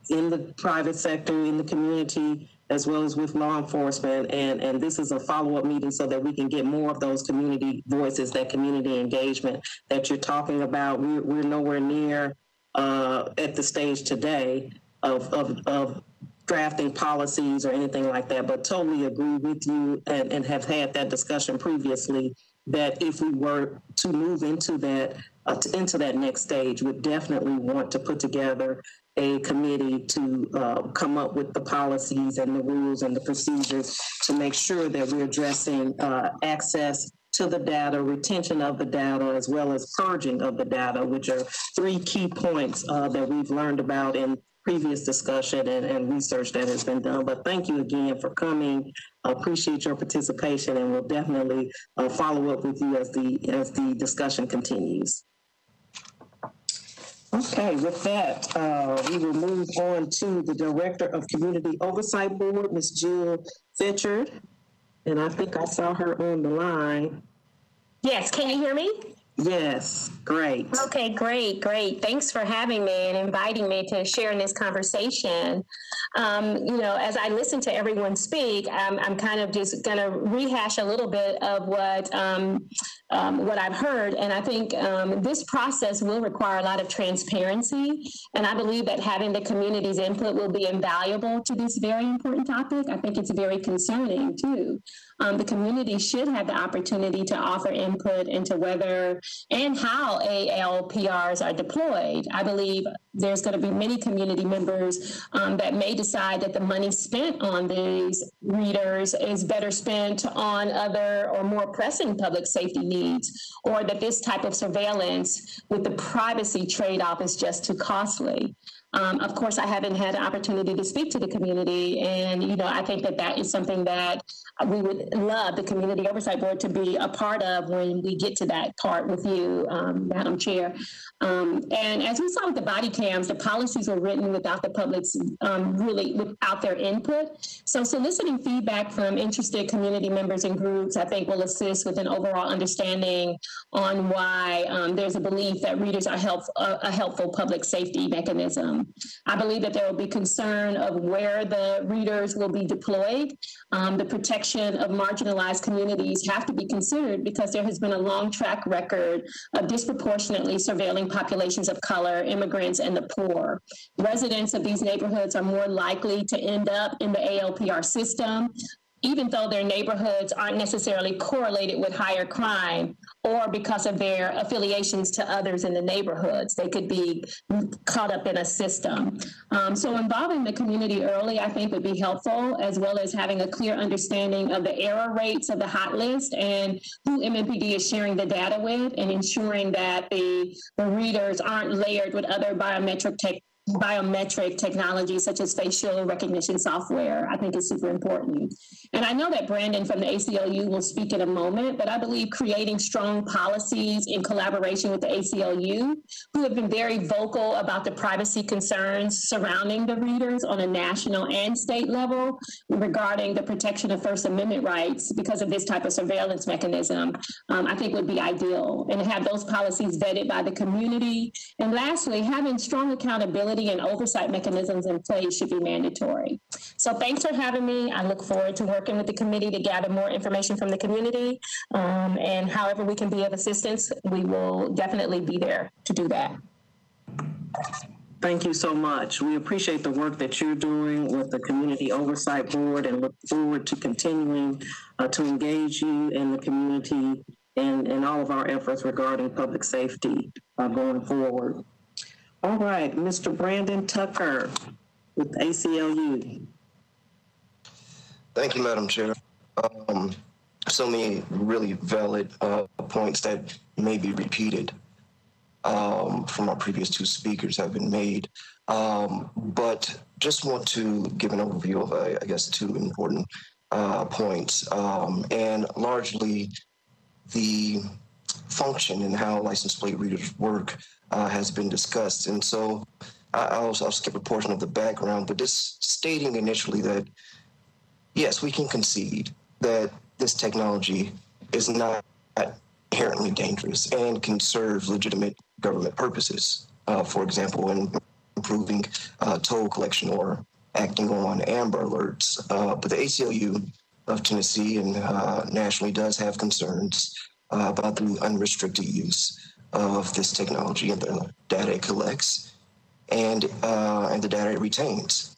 in the private sector, in the community, as well as with law enforcement. And this is a follow-up meeting so that we can get more of those community voices, that community engagement that you're talking about. We're nowhere near at the stage today of drafting policies or anything like that, but totally agree with you and have had that discussion previously, that if we were to move into that next stage, would definitely want to put together a committee to come up with the policies and the rules and the procedures to make sure that we're addressing access to the data, retention of the data, as well as purging of the data, which are three key points that we've learned about in previous discussion and research that has been done. But thank you again for coming. I appreciate your participation, and we'll definitely follow up with you as the discussion continues. Okay, with that, we will move on to the Director of Community Oversight Board, Ms. Jill Fitchard. And I think I saw her on the line. Yes, can you hear me? Yes, great. Okay, great. Thanks for having me and inviting me to share in this conversation. As I listen to everyone speak, I'm kind of just going to rehash a little bit of what I've heard. And I think this process will require a lot of transparency. And I believe that having the community's input will be invaluable to this very important topic. I think it's very concerning, too. The community should have the opportunity to offer input into whether and how ALPRs are deployed. I believe there's going to be many community members that may decide that the money spent on these readers is better spent on other or more pressing public safety needs, or that this type of surveillance with the privacy trade-off is just too costly. Of course, I haven't had an opportunity to speak to the community, and I think that is something that we would love the Community Oversight Board to be a part of when we get to that part with you, Madam Chair. And as we saw with the body cam CAMs, the policies were written without the public's really without their input. So soliciting feedback from interested community members and groups, I think, will assist with an overall understanding on why there's a belief that readers are a helpful public safety mechanism. I believe that there will be concern of where the readers will be deployed. The protection of marginalized communities have to be considered because there has been a long track record of disproportionately surveilling populations of color, immigrants, and the poor. Residents of these neighborhoods are more likely to end up in the ALPR system, even though their neighborhoods aren't necessarily correlated with higher crime or because of their affiliations to others in the neighborhoods. They could be caught up in a system. So involving the community early, I think, would be helpful, as well as having a clear understanding of the error rates of the hot list and who MMPD is sharing the data with, and ensuring that the readers aren't layered with other biometric technologies such as facial recognition software, I think is super important. And I know that Brandon from the ACLU will speak in a moment, but I believe creating strong policies in collaboration with the ACLU, who have been very vocal about the privacy concerns surrounding the readers on a national and state level regarding the protection of First Amendment rights because of this type of surveillance mechanism, I think would be ideal. And to have those policies vetted by the community. And lastly, having strong accountability and oversight mechanisms in place should be mandatory. So thanks for having me. I look forward to working with the committee to gather more information from the community. And however we can be of assistance, we will definitely be there to do that. Thank you so much. We appreciate the work that you're doing with the Community Oversight Board and look forward to continuing to engage you and the community in all of our efforts regarding public safety going forward. All right, Mr. Brandon Tucker with ACLU. Thank you, Madam Chair. So many really valid points that may be repeated from our previous two speakers have been made. But just want to give an overview of, I guess, two important points. And largely the function and how license plate readers work has been discussed. And so I'll skip a portion of the background, but just stating initially that, yes, we can concede that this technology is not inherently dangerous and can serve legitimate government purposes. For example, in improving toll collection or acting on Amber Alerts. But the ACLU of Tennessee and nationally does have concerns about the unrestricted use of this technology and the data it collects and the data it retains.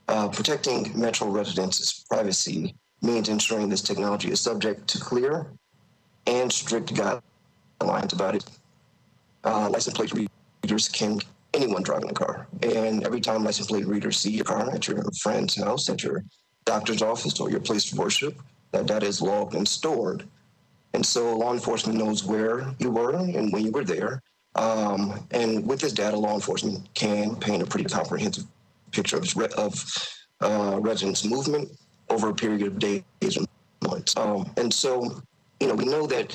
Protecting Metro residents' privacy means ensuring this technology is subject to clear and strict guidelines about it. License plate readers can anyone driving a car, and every time license plate readers see your car at your friend's house, at your doctor's office, or your place of worship, that data is logged and stored. And so law enforcement knows where you were and when you were there. And with this data, law enforcement can paint a pretty comprehensive picture of residents' movement over a period of days and months. And so, we know that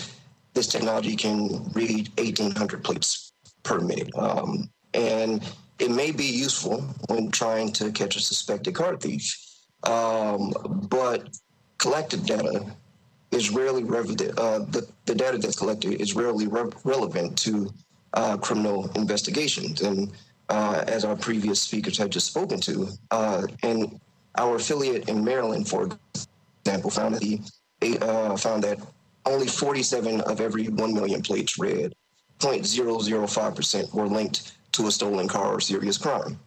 this technology can read 1,800 plates per minute. And it may be useful when trying to catch a suspected car thief. But collected data is rarely the data that's collected is rarely relevant to criminal investigations. And as our previous speakers have just spoken to, and our affiliate in Maryland, for example, found that only 47 of every 1 million plates read, 0.005% were linked to a stolen car or serious crime.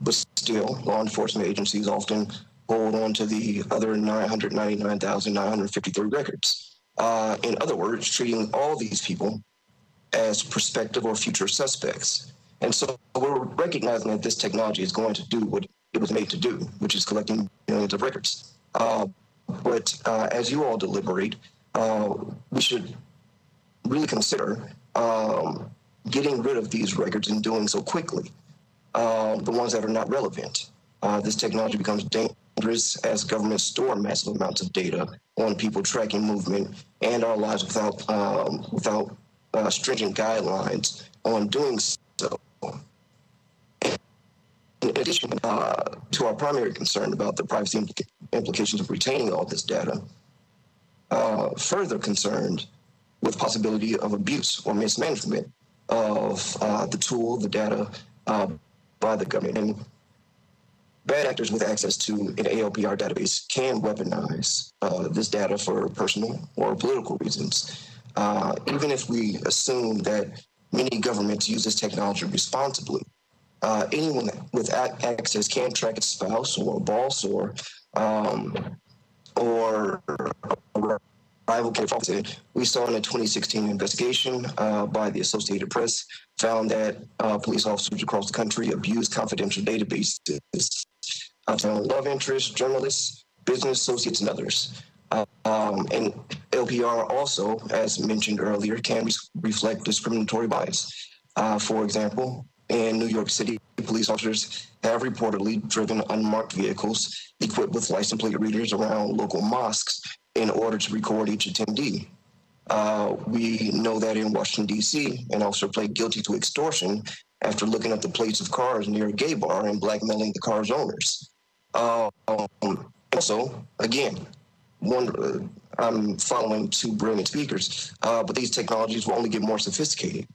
But still, law enforcement agencies often hold on to the other 999,953 records. In other words, treating all these people as prospective or future suspects. And so we're recognizing that this technology is going to do what it was made to do, which is collecting millions of records. But as you all deliberate, we should really consider getting rid of these records and doing so quickly, the ones that are not relevant. This technology becomes dangerous as governments store massive amounts of data on people tracking movement and our lives without stringent guidelines on doing so. in addition to our primary concern about the privacy implications of retaining all this data, further concerned with possibility of abuse or mismanagement of the tool, the data by the government. And bad actors with access to an ALPR database can weaponize this data for personal or political reasons. Even if we assume that many governments use this technology responsibly, anyone with access can track its spouse or boss or rival candidate. We saw in a 2016 investigation by the Associated Press found that police officers across the country abused confidential databases of love interests, journalists, business associates, and others. And LPR also, as mentioned earlier, can reflect discriminatory bias. For example, in New York City, police officers have reportedly driven unmarked vehicles equipped with license plate readers around local mosques in order to record each attendee. We know that in Washington, D.C., an officer pled guilty to extortion after looking at the plates of cars near a gay bar and blackmailing the car's owners. Also, again, I'm following two brilliant speakers, but these technologies will only get more sophisticated.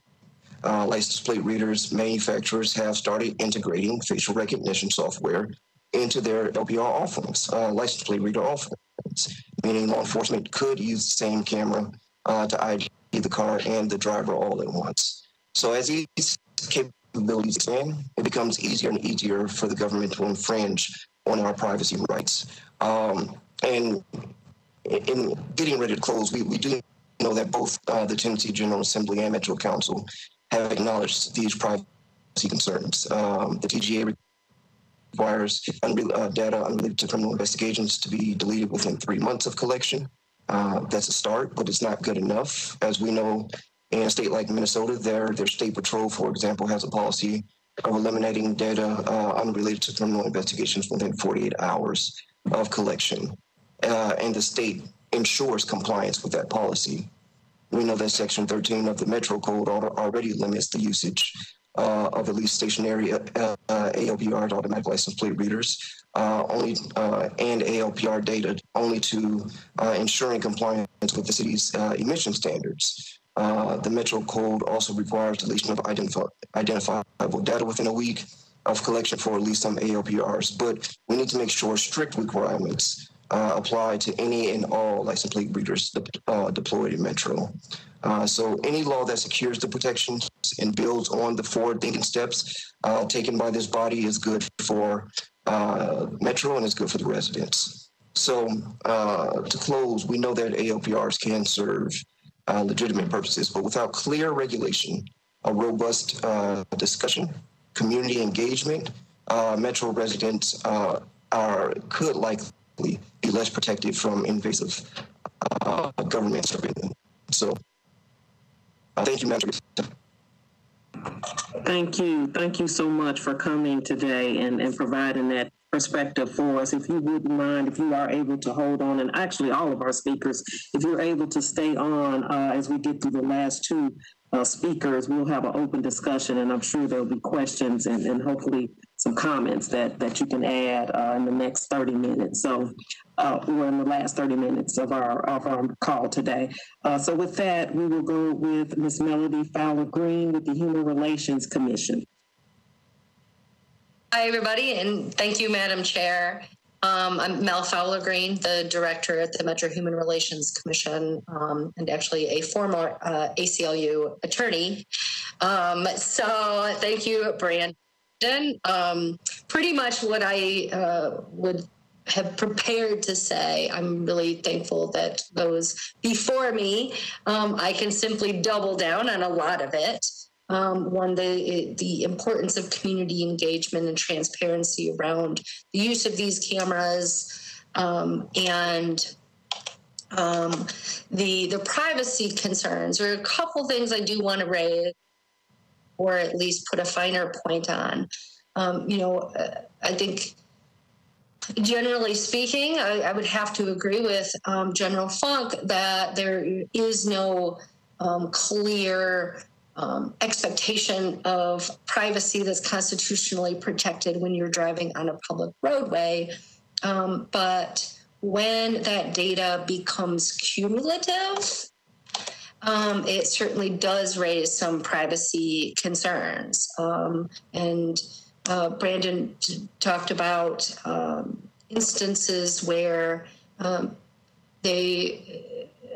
License plate readers manufacturers have started integrating facial recognition software into their LPR offerings, license plate reader offerings, meaning law enforcement could use the same camera to ID the car and the driver all at once. So as these capabilities expand, it becomes easier and easier for the government to infringe on our privacy rights. And in getting ready to close, we do know that both the Tennessee General Assembly and Metro Council have acknowledged these privacy concerns. The TGA requires data unrelated to criminal investigations to be deleted within 3 months of collection. That's a start, but it's not good enough. As we know, in a state like Minnesota, their state patrol, for example, has a policy of eliminating data unrelated to criminal investigations within 48 hours of collection. And the state ensures compliance with that policy. We know that Section 13 of the Metro Code already limits the usage of at least stationary ALPR automatic license plate readers and ALPR data only to ensuring compliance with the city's emission standards. The Metro Code also requires deletion of identifiable data within a week of collection for at least some ALPRs, but we need to make sure strict requirements apply to any and all license plate readers deployed in Metro. So any law that secures the protections and builds on the forward-thinking steps taken by this body is good for Metro and is good for the residents. So to close, we know that ALPRs can serve legitimate purposes, but without clear regulation, a robust discussion, community engagement, Metro residents could likely be less protected from invasive government surveillance. So thank you, Madam. Thank you. Thank you so much for coming today and providing that perspective for us. If you wouldn't mind, if you are able to hold on, and actually all of our speakers, if you're able to stay on as we get through the last two speakers, we'll have an open discussion, and I'm sure there'll be questions and hopefully some comments that you can add in the next 30 minutes. So we're in the last 30 minutes of our call today. So with that, we will go with Ms. Melody Fowler Green with the Human Relations Commission. Hi, everybody, and thank you, Madam Chair. I'm Mel Fowler Green, the director at the Metro Human Relations Commission, and actually a former ACLU attorney. So thank you, Brandon. Pretty much what I would have prepared to say. I'm really thankful that those before me, I can simply double down on a lot of it. One, the importance of community engagement and transparency around the use of these cameras, and the privacy concerns. There are a couple things I do want to raise, or at least put a finer point on. I think, generally speaking, I would have to agree with General Funk that there is no clear expectation of privacy that's constitutionally protected when you're driving on a public roadway. But when that data becomes cumulative, it certainly does raise some privacy concerns. And Brandon talked about instances where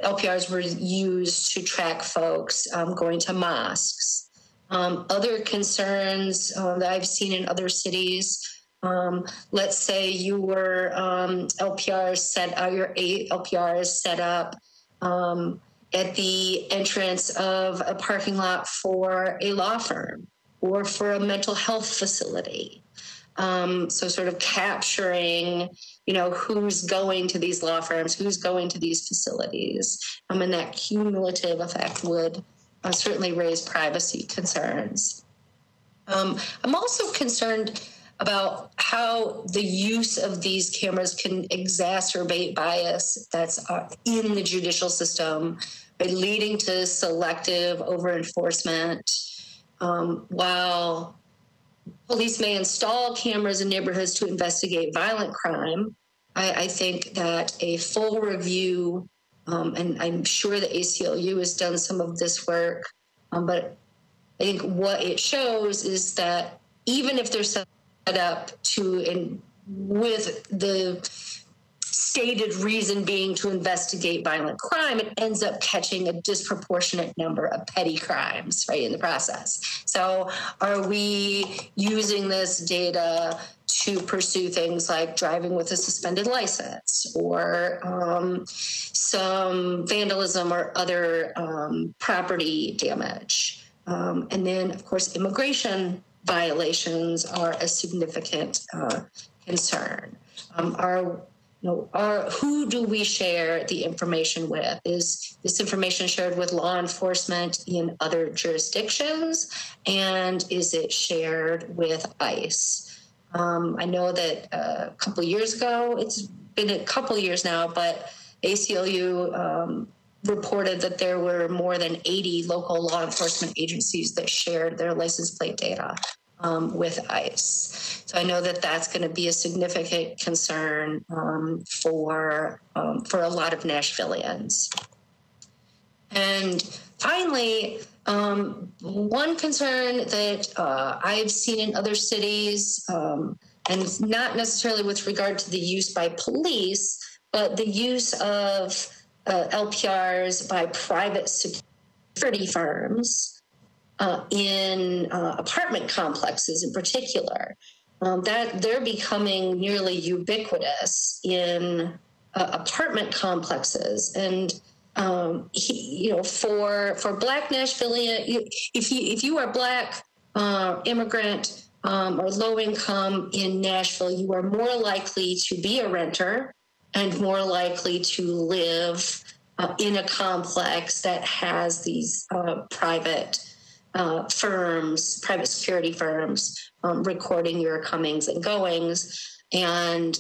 LPRs were used to track folks going to mosques. Other concerns that I've seen in other cities, let's say you were your LPR is set up at the entrance of a parking lot for a law firm or for a mental health facility. So sort of capturing, who's going to these law firms, who's going to these facilities. And that cumulative effect would certainly raise privacy concerns. I'm also concerned about how the use of these cameras can exacerbate bias that's in the judicial system by leading to selective over-enforcement. While police may install cameras in neighborhoods to investigate violent crime, I think that a full review, and I'm sure the ACLU has done some of this work, but I think what it shows is that even if they're set up with the stated reason being to investigate violent crime, it ends up catching a disproportionate number of petty crimes, right, in the process. So are we using this data to pursue things like driving with a suspended license or some vandalism or other property damage? And then, of course, immigration violations are a significant concern. Who do we share the information with? Is this information shared with law enforcement in other jurisdictions? And is it shared with ICE? I know that a couple of years ago, it's been a couple of years now, but ACLU reported that there were more than 80 local law enforcement agencies that shared their license plate data with ICE. So I know that that's going to be a significant concern for a lot of Nashvillians. And finally, one concern that I've seen in other cities, and it's not necessarily with regard to the use by police, but the use of LPRs by private security firms in apartment complexes in particular, that they're becoming nearly ubiquitous in apartment complexes. And for Black Nashvilleian, if you are Black, immigrant, or low income in Nashville, you are more likely to be a renter and more likely to live in a complex that has these private firms, private security firms, recording your comings and goings, and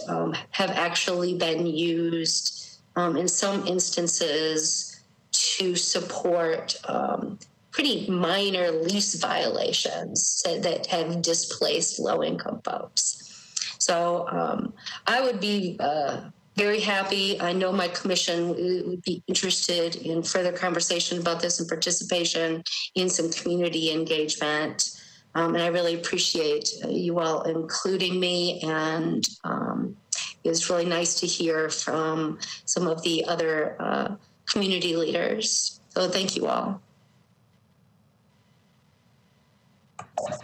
have actually been used in some instances to support pretty minor lease violations that have displaced low-income folks. So I would be very happy. I know my commission would be interested in further conversation about this and participation in some community engagement. And I really appreciate you all including me. And it's really nice to hear from some of the other community leaders. So thank you all.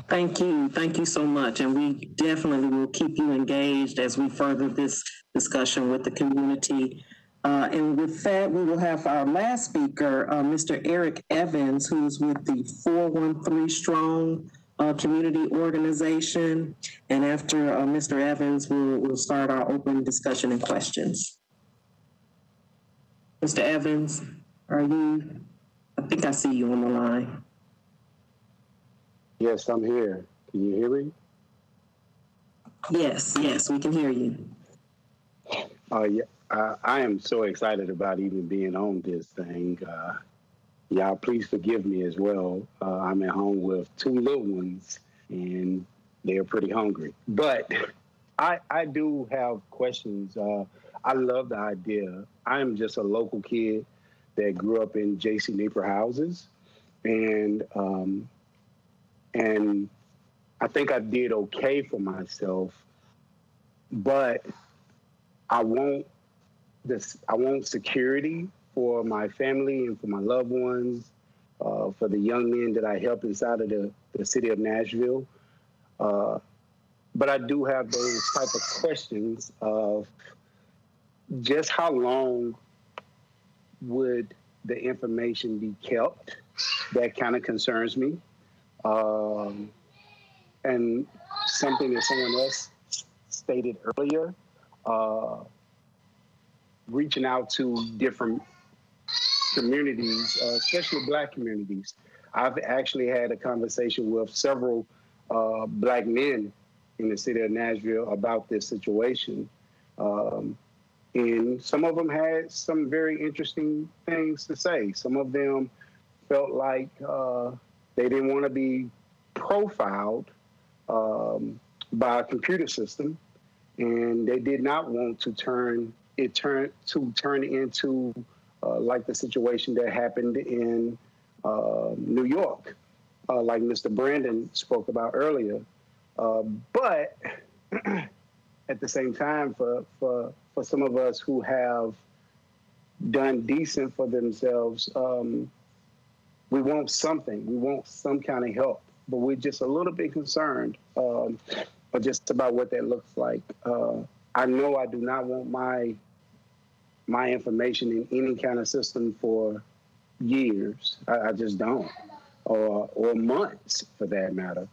Thank you. Thank you so much. And we definitely will keep you engaged as we further this discussion with the community. And with that, we will have our last speaker, Mr. Eric Evans, who's with the 413 Strong Community Organization. And after Mr. Evans, we'll start our open discussion and questions. Mr. Evans, I think I see you on the line. Yes, I'm here. Can you hear me? Yes, we can hear you. Yeah, I am so excited about even being on this thing. y'all please forgive me as well. I'm at home with 2 little ones, and they're pretty hungry. But I do have questions. I love the idea. I'm just a local kid that grew up in J.C. neighbor houses, and I think I did okay for myself, but I want security for my family and for my loved ones, for the young men that I help inside of the city of Nashville. But I do have those type of questions of just how long would the information be kept? That kind of concerns me. And something that someone else stated earlier, reaching out to different communities, especially Black communities. I've actually had a conversation with several Black men in the city of Nashville about this situation. And some of them had some very interesting things to say. Some of them felt like they didn't want to be profiled by a computer system, and they did not want to turn into like the situation that happened in New York, like Mr. Brandon spoke about earlier. But at the same time, for some of us who have done decent for themselves, we want something. We want some kind of help, but we're just a little bit concerned just about what that looks like. I know I do not want my information in any kind of system for years. I just don't, or months for that matter.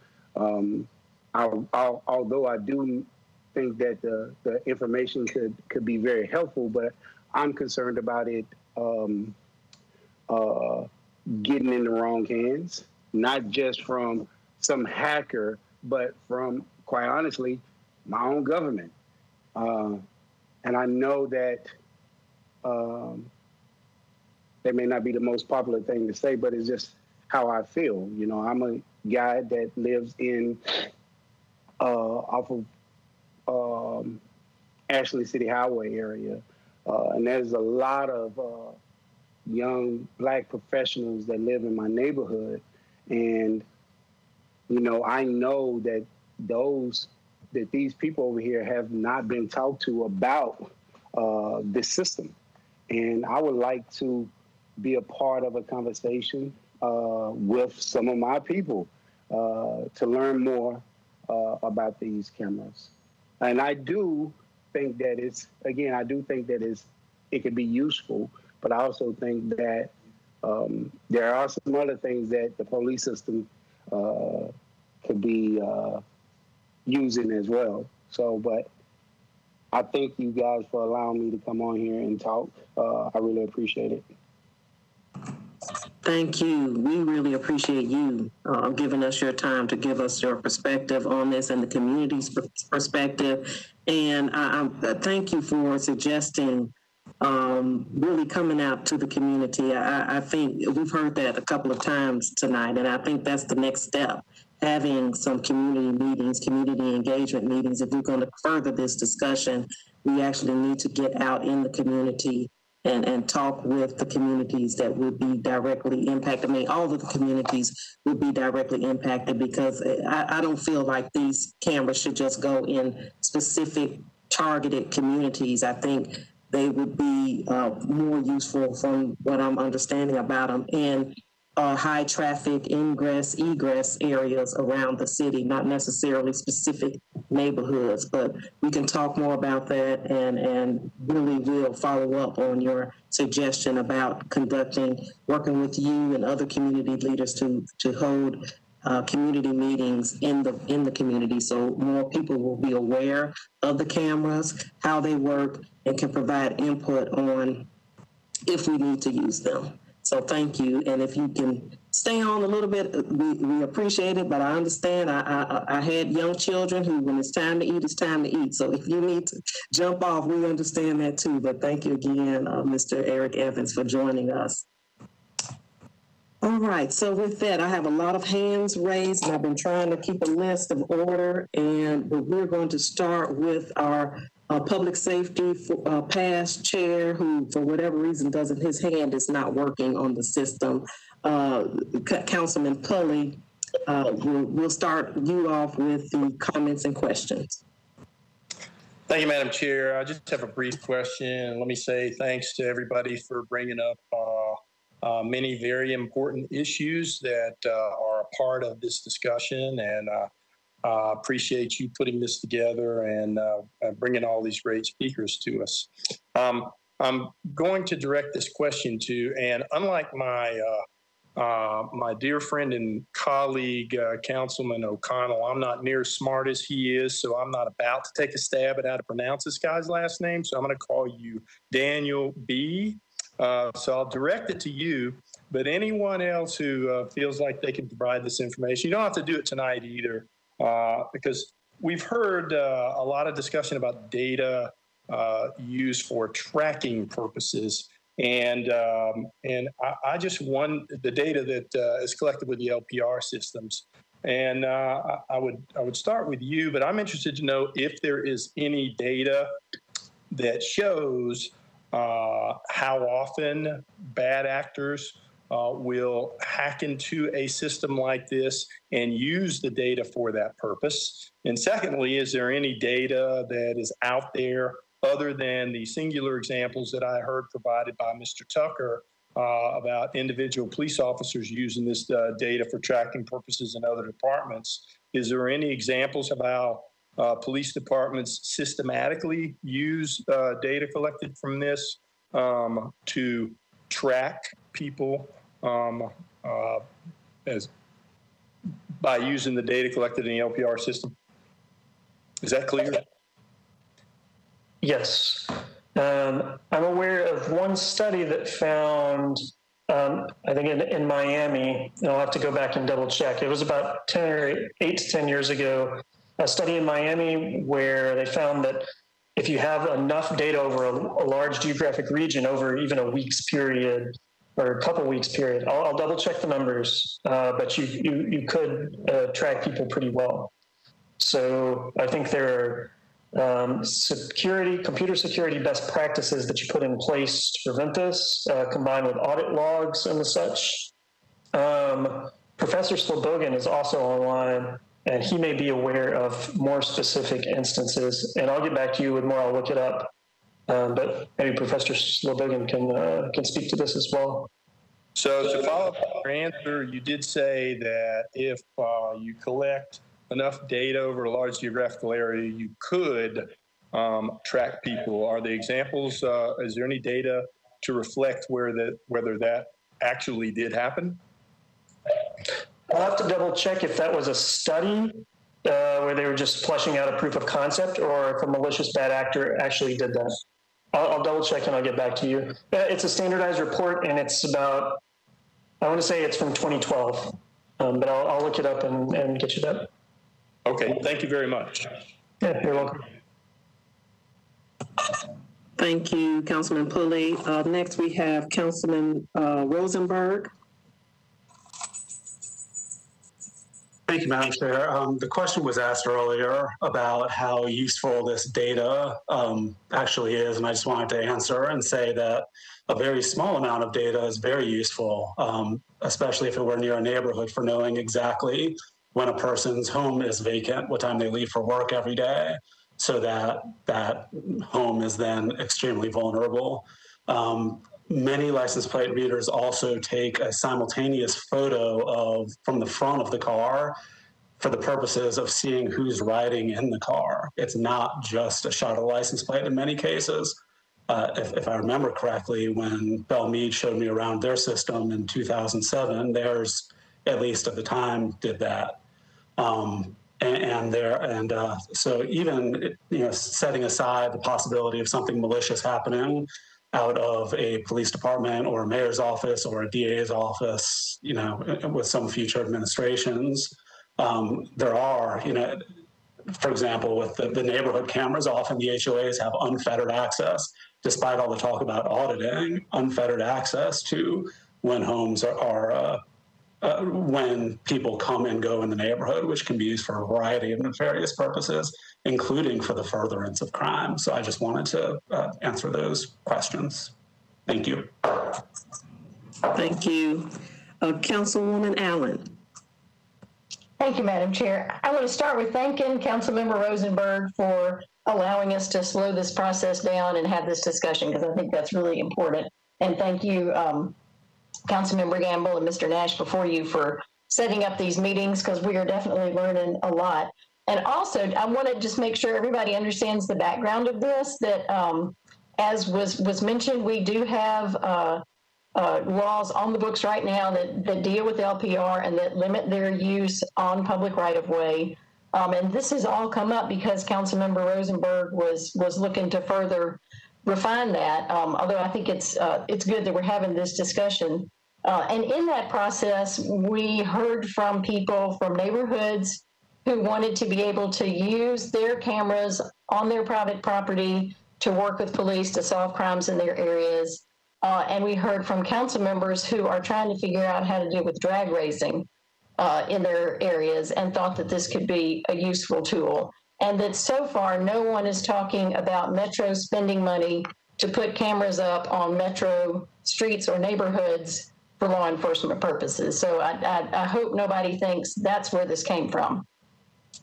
Although I do think that the information could be very helpful, but I'm concerned about it getting in the wrong hands, not just from some hacker, but from, quite honestly, my own government. And I know that that may not be the most popular thing to say, but it's just how I feel. You know, I'm a guy that lives in off of Ashley City Highway area, and there's a lot of young Black professionals that live in my neighborhood, and you know, I know that these people over here have not been talked to about this system, and I would like to be a part of a conversation with some of my people to learn more about these cameras. And I do think that it could be useful, but I also think that there are some other things that the police system could be using as well. So, but I thank you guys for allowing me to come on here and talk. I really appreciate it. Thank you. We really appreciate you giving us your time to give us your perspective on this and the community's perspective. And I thank you for suggesting really coming out to the community. I think we've heard that a couple of times tonight, and I think that's the next step, having some community meetings, community engagement meetings. If we're going to further this discussion, we actually need to get out in the community and talk with the communities that would be directly impacted. I mean, all of the communities would be directly impacted, because I don't feel like these cameras should just go in specific targeted communities. I think they would be more useful, from what I'm understanding about them, in high traffic ingress, egress areas around the city, not necessarily specific neighborhoods, but we can talk more about that, and really will follow up on your suggestion about working with you and other community leaders to hold community meetings in the community, so more people will be aware of the cameras, how they work, and can provide input on if we need to use them. So thank you. And if you can stay on a little bit, we appreciate it, but I understand I had young children who, when it's time to eat, it's time to eat. So if you need to jump off, we understand that too. But thank you again, Mr. Eric Evans, for joining us. All right, so with that, I have a lot of hands raised, and I've been trying to keep a list of order, and we're going to start with our public safety past chair, who, for whatever reason, his hand is not working on the system. Councilman Pulley, we'll start you off with the comments and questions. Thank you, Madam Chair. I just have a brief question. Let me say thanks to everybody for bringing up many very important issues that are a part of this discussion, and appreciate you putting this together and bringing all these great speakers to us. I'm going to direct this question to, and unlike my my dear friend and colleague, Councilman O'Connell, I'm not near as smart as he is, so I'm not about to take a stab at how to pronounce this guy's last name. So I'm going to call you Daniel B. So I'll direct it to you, but anyone else who feels like they can provide this information, you don't have to do it tonight either, because we've heard a lot of discussion about data used for tracking purposes. And I just want the data that is collected with the LPR systems. And I would start with you, but I'm interested to know if there is any data that shows how often bad actors will hack into a system like this and use the data for that purpose. And secondly, is there any data that is out there other than the singular examples that I heard provided by Mr. Tucker about individual police officers using this data for tracking purposes in other departments? Is there any examples of how police departments systematically use data collected from this to track people as by using the data collected in the LPR system? Is that clear? Yes. I'm aware of one study that found, I think in Miami, and I'll have to go back and double check. It was about 8 to 10 years ago, a study in Miami where they found that if you have enough data over a large geographic region over even a week's period or a couple weeks period, I'll double check the numbers, but you could track people pretty well. So I think there are computer security best practices that you put in place to prevent this, combined with audit logs and the such. Professor Slobogan is also online, and he may be aware of more specific instances. And I'll get back to you with more. I'll look it up. But maybe Professor Slobogan can speak to this as well. So to follow up on your answer, you did say that if you collect enough data over a large geographical area, you could track people. Are the examples, is there any data to reflect whether that actually did happen? I'll have to double check if that was a study where they were just fleshing out a proof of concept, or if a malicious bad actor actually did that. I'll double check and I'll get back to you. It's a standardized report, and it's about, I want to say it's from 2012, but I'll look it up and get you that. Okay, thank you very much. Yeah, you're welcome. Thank you, Councilman Pulley. Next, we have Councilman Rosenberg. Thank you, Madam Chair. The question was asked earlier about how useful this data actually is, and I just wanted to answer and say that a very small amount of data is very useful, especially if it were near a neighborhood, for knowing exactly when a person's home is vacant, what time they leave for work every day, so that that home is then extremely vulnerable. Many license plate readers also take a simultaneous photo from the front of the car for the purposes of seeing who's riding in the car. It's not just a shot of the license plate in many cases. If I remember correctly, when Bell Mead showed me around their system in 2007, theirs, at least at the time, did that. So even setting aside the possibility of something malicious happening out of a police department or a mayor's office or a DA's office, with some future administrations, there are, for example, with the neighborhood cameras, often the HOAs have unfettered access, despite all the talk about auditing, unfettered access to when homes are when people come and go in the neighborhood, which can be used for a variety of nefarious purposes, including for the furtherance of crime. So I just wanted to answer those questions. Thank you. Thank you. Councilwoman Allen. Thank you, Madam Chair. I want to start with thanking Councilmember Rosenberg for allowing us to slow this process down and have this discussion, because I think that's really important. And thank you, Councilmember Gamble and Mr. Nash before you for setting up these meetings, because we are definitely learning a lot. And also, I want to just make sure everybody understands the background of this, that as was mentioned, we do have laws on the books right now that deal with LPR and that limit their use on public right-of-way. And this has all come up because Councilmember Rosenberg was looking to further refine that, although I think it's good that we're having this discussion. And in that process, we heard from people from neighborhoods who wanted to be able to use their cameras on their private property to work with police to solve crimes in their areas. And we heard from council members who are trying to figure out how to deal with drag racing in their areas and thought that this could be a useful tool. And that so far, no one is talking about Metro spending money to put cameras up on Metro streets or neighborhoods for law enforcement purposes. So I hope nobody thinks that's where this came from,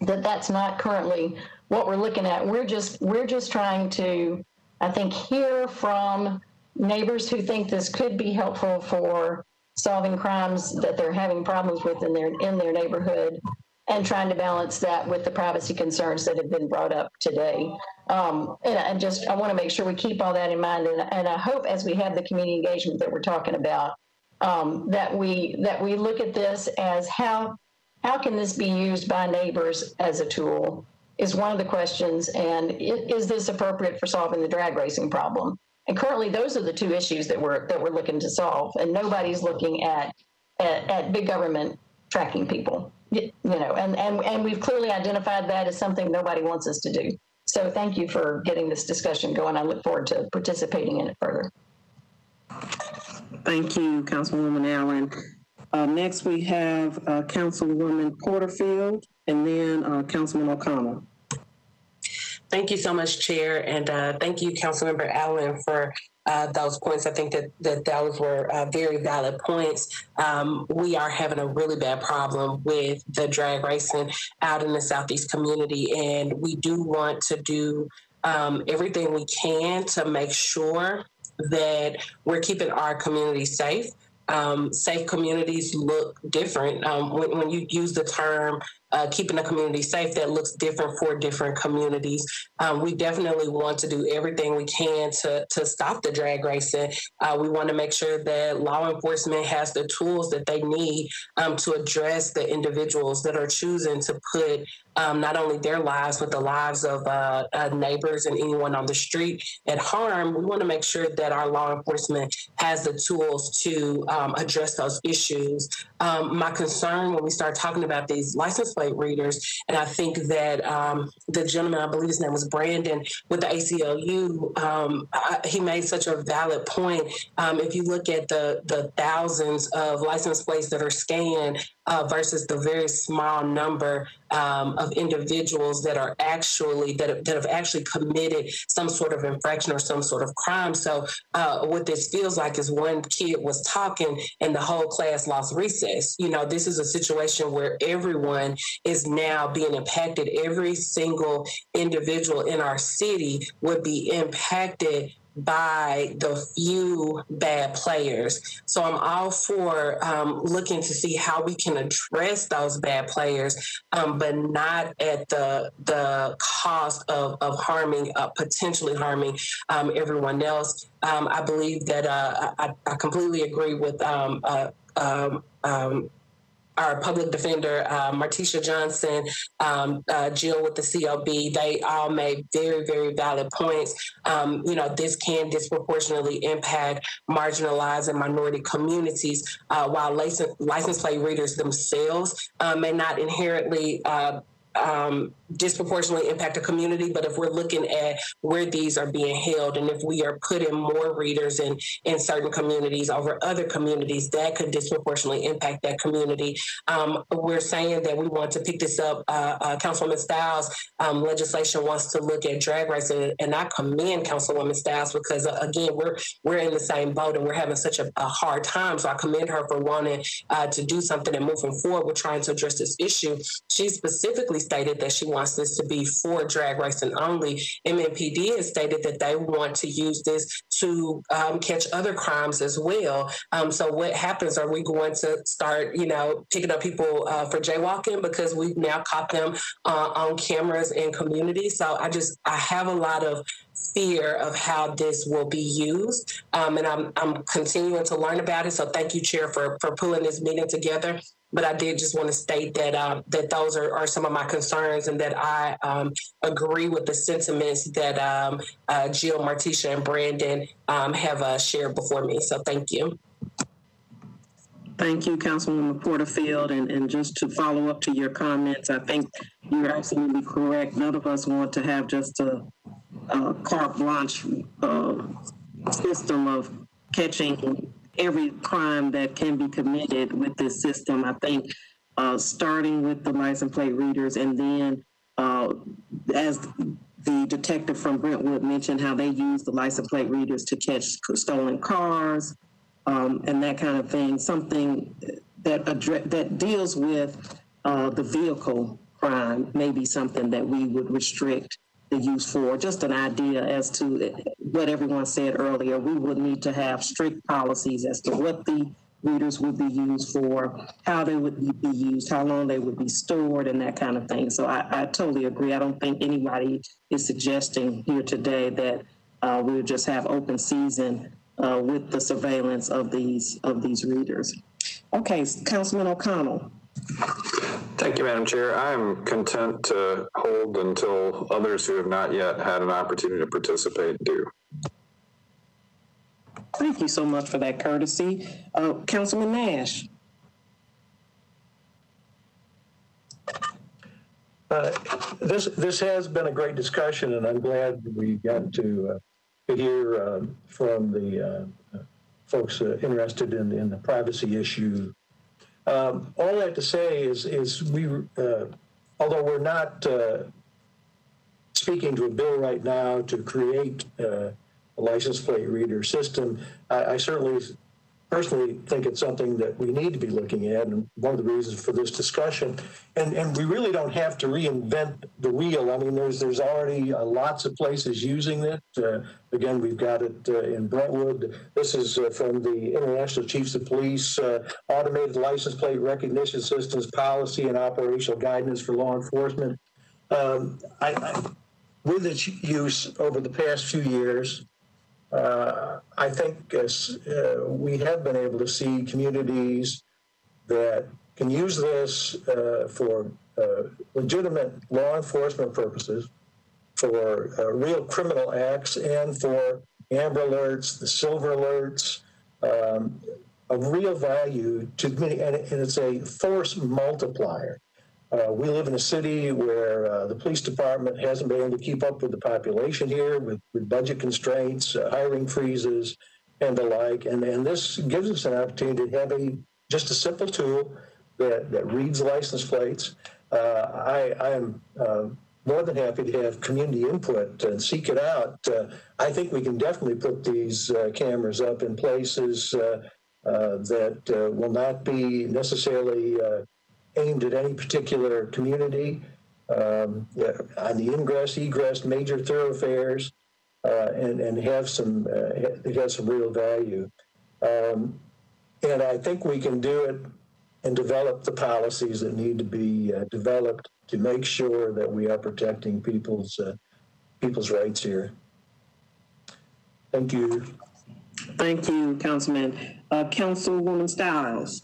that that's not currently what we're looking at. We're just trying to, I think, hear from neighbors who think this could be helpful for solving crimes that they're having problems with in their neighborhood, and trying to balance that with the privacy concerns that have been brought up today. And I want to make sure we keep all that in mind. And I hope as we have the community engagement that we're talking about, that we look at this as how can this be used by neighbors as a tool is one of the questions. And is this appropriate for solving the drag racing problem? And currently, those are the two issues that we're looking to solve. And nobody's looking at big government tracking people, and we've clearly identified that as something nobody wants us to do. So thank you for getting this discussion going. I look forward to participating in it further. Thank you, Councilwoman Allen. Next, we have Councilwoman Porterfield, and then Councilman O'Connell. Thank you so much, Chair, and thank you, Councilmember Allen, for those points. I think that those were very valid points. We are having a really bad problem with the drag racing out in the Southeast community, and we do want to do everything we can to make sure that we're keeping our community safe. Safe communities look different. When you use the term keeping a community safe, that looks different for different communities. We definitely want to do everything we can to stop the drag racing. We want to make sure that law enforcement has the tools that they need to address the individuals that are choosing to put not only their lives, but the lives of neighbors and anyone on the street at harm. We want to make sure that our law enforcement has the tools to address those issues. My concern when we start talking about these license plate readers, and I think that the gentleman, I believe his name was Brandon, with the ACLU, he made such a valid point. If you look at the thousands of license plates that are scanned versus the very small number of individuals that are actually that have actually committed some sort of infraction or some sort of crime. So what this feels like is one kid was talking and the whole class lost recess. This is a situation where everyone is now being impacted. Every single individual in our city would be impacted by the few bad players. So I'm all for looking to see how we can address those bad players, but not at the cost of harming, potentially harming everyone else. I believe that I completely agree with our public defender, Martisha Johnson, Jill with the CLB. They all made very, very valid points. This can disproportionately impact marginalized and minority communities, while license plate readers themselves may not inherently disproportionately impact a community, but if we're looking at where these are being held, and if we are putting more readers in certain communities over other communities, that could disproportionately impact that community. We're saying that we want to pick this up. Councilwoman Stiles' legislation wants to look at drag racing, and I commend Councilwoman Stiles because, again, we're in the same boat and we're having such a hard time. So I commend her for wanting to do something and moving forward with trying to address this issue. She specifically stated that she wants this to be for drag racing only. MNPD has stated that they want to use this to catch other crimes as well. So what happens? Are we going to start, picking up people for jaywalking because we've now caught them on cameras in communities? So I have a lot of fear of how this will be used. And I'm continuing to learn about it. So thank you, Chair, for pulling this meeting together. But I did just want to state that that those are some of my concerns, and that I agree with the sentiments that Jill, Martisha, and Brandon have shared before me. So thank you. Thank you, Councilwoman Porterfield. And just to follow up to your comments, I think you're absolutely correct. None of us want to have just a carte blanche system of catching every crime that can be committed with this system. I think starting with the license plate readers, and then as the detective from Brentwood mentioned, how they use the license plate readers to catch stolen cars and that kind of thing, something that deals with the vehicle crime may be something that we would restrict the use for. Just an idea as to what everyone said earlier. We would need to have strict policies as to what the readers would be used for, how they would be used, how long they would be stored, and that kind of thing. So I totally agree. I don't think anybody is suggesting here today that we would just have open season with the surveillance of these readers. Okay, Councilman O'Connell. Thank you, Madam Chair. I am content to hold until others who have not yet had an opportunity to participate do. Thank you so much for that courtesy. Councilman Nash. This has been a great discussion, and I'm glad we got to hear from the folks interested in the privacy issue. All I have to say is we, although we're not speaking to a bill right now to create a license plate reader system, I certainly personally think it's something that we need to be looking at, and one of the reasons for this discussion. And we really don't have to reinvent the wheel. I mean, there's already lots of places using it. Again, we've got it in Brentwood. This is from the International Chiefs of Police, Automated License Plate Recognition Systems Policy and Operational Guidance for Law Enforcement. With its use over the past few years, I think we have been able to see communities that can use this for legitimate law enforcement purposes, for real criminal acts, and for Amber Alerts, the Silver Alerts, of real value to the community, and it's a force multiplier. We live in a city where the police department hasn't been able to keep up with the population here with budget constraints, hiring freezes, and the like. And this gives us an opportunity to have just a simple tool that reads license plates. I am more than happy to have community input and seek it out. I think we can definitely put these cameras up in places that will not be necessarily aimed at any particular community, on the ingress, egress, major thoroughfares, and have some, it has some real value. And I think we can do it and develop the policies that need to be developed to make sure that we are protecting people's rights here. Thank you. Thank you, Councilman. Councilwoman Stiles.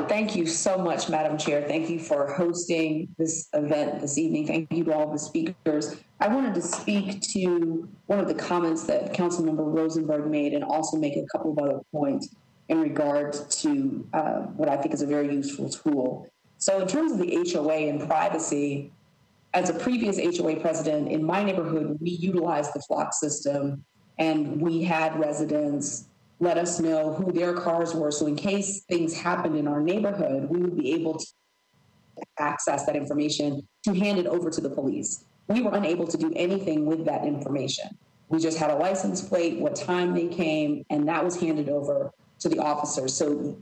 Thank you so much, Madam Chair. Thank you for hosting this event this evening. Thank you to all the speakers. I wanted to speak to one of the comments that Councilmember Rosenberg made, and also make a couple of other points in regards to what I think is a very useful tool. So in terms of the HOA and privacy, as a previous HOA president in my neighborhood, we utilized the flock system, and we had residents let us know who their cars were. So in case things happened in our neighborhood, we would be able to access that information to hand it over to the police. We were unable to do anything with that information. We just had a license plate, what time they came, and that was handed over to the officers. So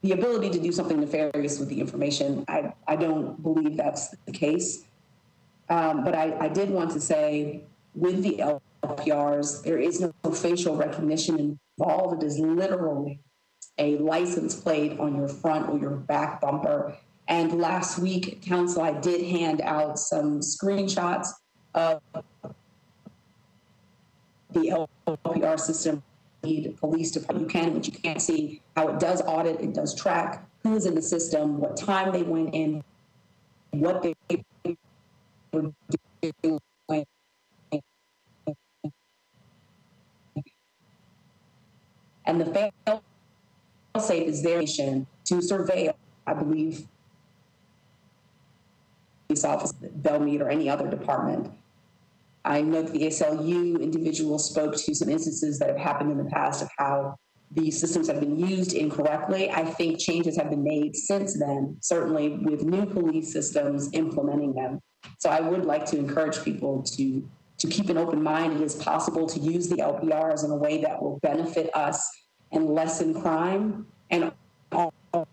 the ability to do something nefarious with the information, I don't believe that's the case. But I did want to say, with the LPRs, there is no facial recognition involved. It is literally a license plate on your front or your back bumper. And last week, Council, I did hand out some screenshots of the LPR system. Police department, but you can't see how it does audit, it does track who's in the system, what time they went in, what they were doing. And the fail-safe is their mission to surveil, I believe, police office, Bellmead, or any other department. I know that the ACLU individual spoke to some instances that have happened in the past of how the systems have been used incorrectly. I think changes have been made since then, certainly with new police systems implementing them. So I would like to encourage people to keep an open mind. It is possible to use the LPRs in a way that will benefit us and lessen crime, and also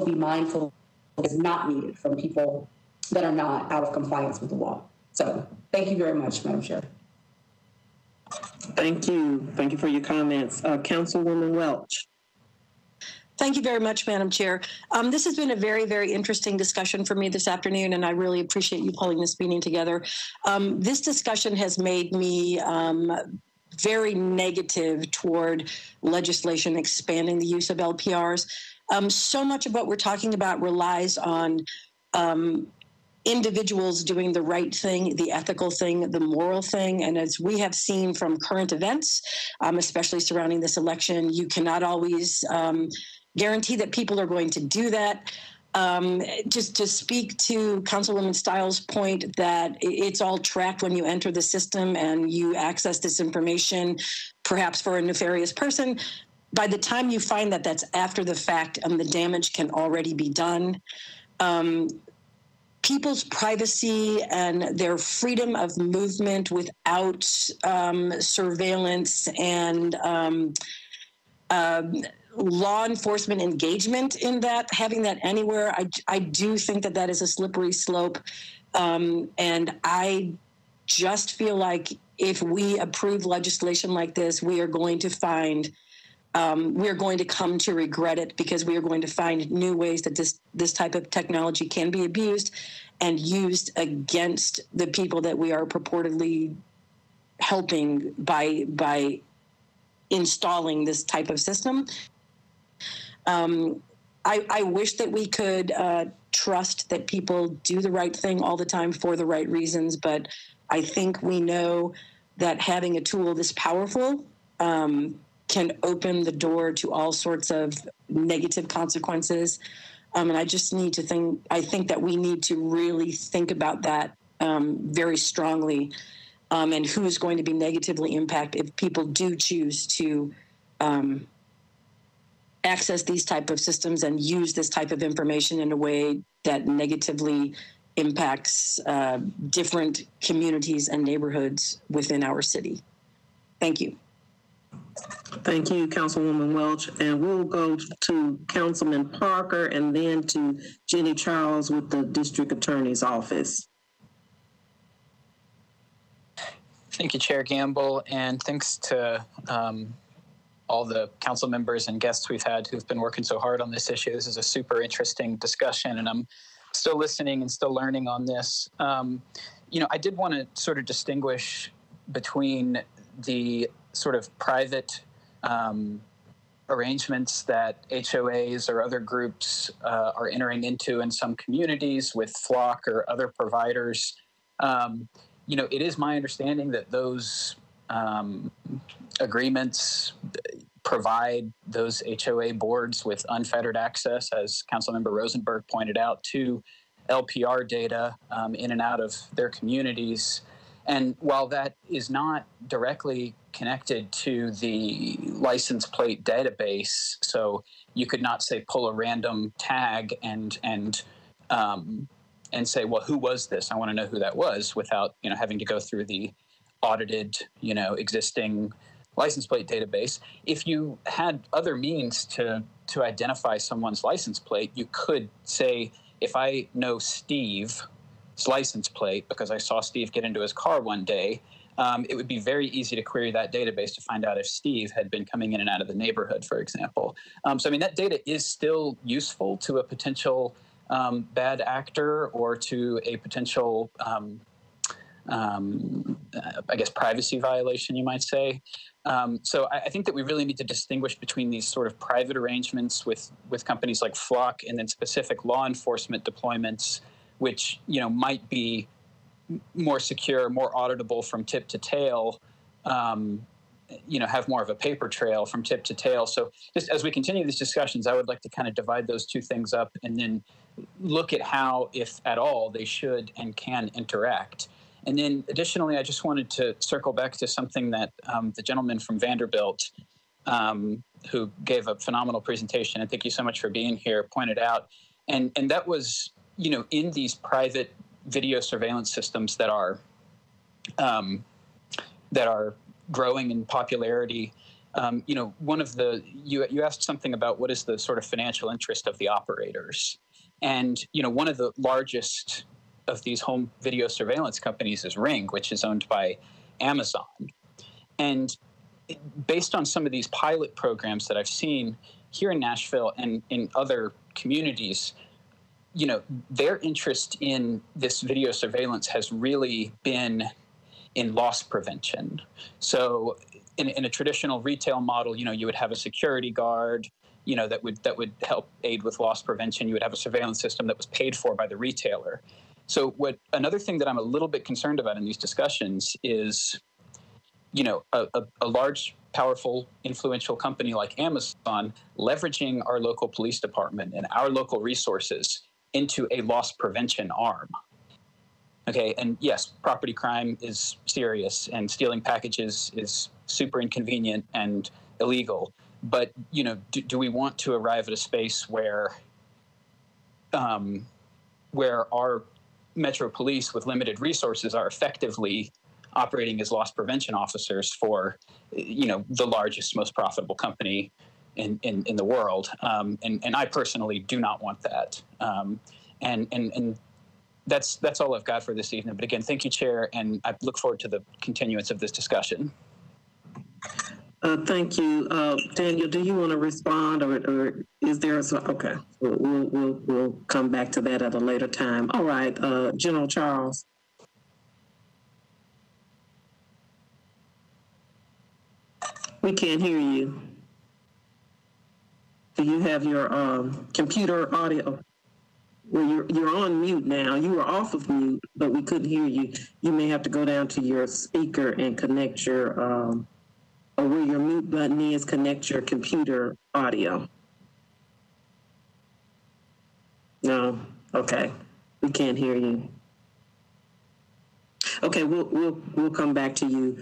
be mindful it is not needed from people that are not out of compliance with the law. So thank you very much, Madam Chair. Thank you. Thank you for your comments. Councilwoman Welch. Thank you very much, Madam Chair. This has been a very, very interesting discussion for me this afternoon, and I really appreciate you pulling this meeting together. This discussion has made me very negative toward legislation expanding the use of LPRs. So much of what we're talking about relies on individuals doing the right thing, the ethical thing, the moral thing. And as we have seen from current events, especially surrounding this election, you cannot always guarantee that people are going to do that. Just to speak to Councilwoman Stiles' point that it's all tracked when you enter the system and you access this information, perhaps for a nefarious person. By the time you find that that's after the fact, the damage can already be done. People's privacy and their freedom of movement without surveillance and law enforcement engagement in that, having that anywhere, I do think that that is a slippery slope. And I just feel like if we approve legislation like this, we are going to find we're going to come to regret it, because we are going to find new ways that this type of technology can be abused and used against the people that we are purportedly helping by installing this type of system. I wish that we could trust that people do the right thing all the time for the right reasons, but I think we know that having a tool this powerful can open the door to all sorts of negative consequences. And I just need to think, I think that we need to really think about that very strongly, and who is going to be negatively impacted if people do choose to access these type of systems and use this type of information in a way that negatively impacts different communities and neighborhoods within our city. Thank you. Thank you, Councilwoman Welch. And we'll go to Councilman Parker and then to Jenny Charles with the District Attorney's Office. Thank you, Chair Gamble, and thanks to all the council members and guests we've had who've been working so hard on this issue. This is a super interesting discussion, and I'm still listening and still learning on this. I did want to sort of distinguish between the sort of private arrangements that HOAs or other groups are entering into in some communities with Flock or other providers. It is my understanding that those agreements provide those HOA boards with unfettered access, as Councilmember Rosenberg pointed out, to LPR data in and out of their communities. And while that is not directly connected to the license plate database, so you could not say pull a random tag and say, well, who was this? I want to know who that was, without having to go through the audited existing license plate database. If you had other means to identify someone's license plate, you could say, if I know Steve's license plate because I saw Steve get into his car one day, it would be very easy to query that database to find out if Steve had been coming in and out of the neighborhood, for example. So, I mean, that data is still useful to a potential bad actor or to a potential, I guess, privacy violation, you might say. So I think that we really need to distinguish between these sort of private arrangements with companies like Flock and then specific law enforcement deployments, which, might be more secure, more auditable from tip to tail, have more of a paper trail from tip to tail. So just as we continue these discussions, I would like to kind of divide those two things up and then look at how, if at all, they should and can interact. And then additionally, I just wanted to circle back to something that the gentleman from Vanderbilt, who gave a phenomenal presentation, and thank you so much for being here, pointed out. And that was, in these private video surveillance systems that are growing in popularity, one of the, you asked something about what is the sort of financial interest of the operators. And, one of the largest of these home video surveillance companies is Ring, which is owned by Amazon. And based on some of these pilot programs that I've seen here in Nashville and in other communities, their interest in this video surveillance has really been in loss prevention. So in a traditional retail model, you would have a security guard, that would help aid with loss prevention. You would have a surveillance system that was paid for by the retailer. So another thing that I'm a little bit concerned about in these discussions is, a large, powerful, influential company like Amazon leveraging our local police department and our local resources into a loss prevention arm. Okay, and yes, property crime is serious and stealing packages is super inconvenient and illegal. But, do we want to arrive at a space where our Metro Police with limited resources are effectively operating as loss prevention officers for, the largest, most profitable company in the world? And I personally do not want that. And that's all I've got for this evening. But again, thank you, Chair, and I look forward to the continuance of this discussion. Thank you. Daniel, do you want to respond or is there okay, we'll come back to that at a later time. All right, General Charles. We can't hear you. Do you have your computer audio? Well, you're on mute now. You were off of mute, but we couldn't hear you. You may have to go down to your speaker and connect your, or where your mute button is, connect your computer audio. No, okay, we can't hear you. Okay, we'll come back to you,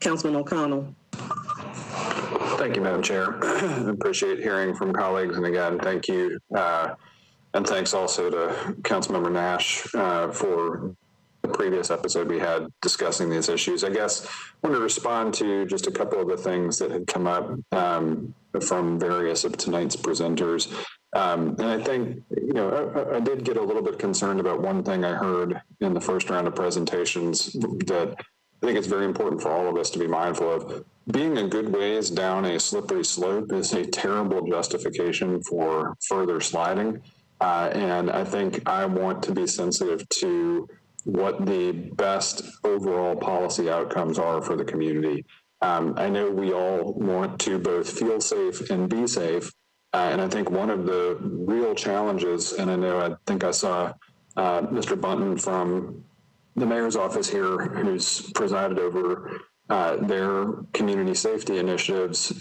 Councilman O'Connell. Thank you, Madam Chair. I appreciate hearing from colleagues, and again, thank you. And thanks also to Councilmember Nash for the previous episode we had discussing these issues. I guess I want to respond to just a couple of the things that had come up from various of tonight's presenters. And I think, I did get a little bit concerned about one thing I heard in the first round of presentations that I think it's very important for all of us to be mindful of. Being a good ways down a slippery slope is a terrible justification for further sliding. And I think I want to be sensitive to what the best overall policy outcomes are for the community. I know we all want to both feel safe and be safe. And I think one of the real challenges, and I think I saw Mr. Bunton from the mayor's office here, who's presided over their community safety initiatives,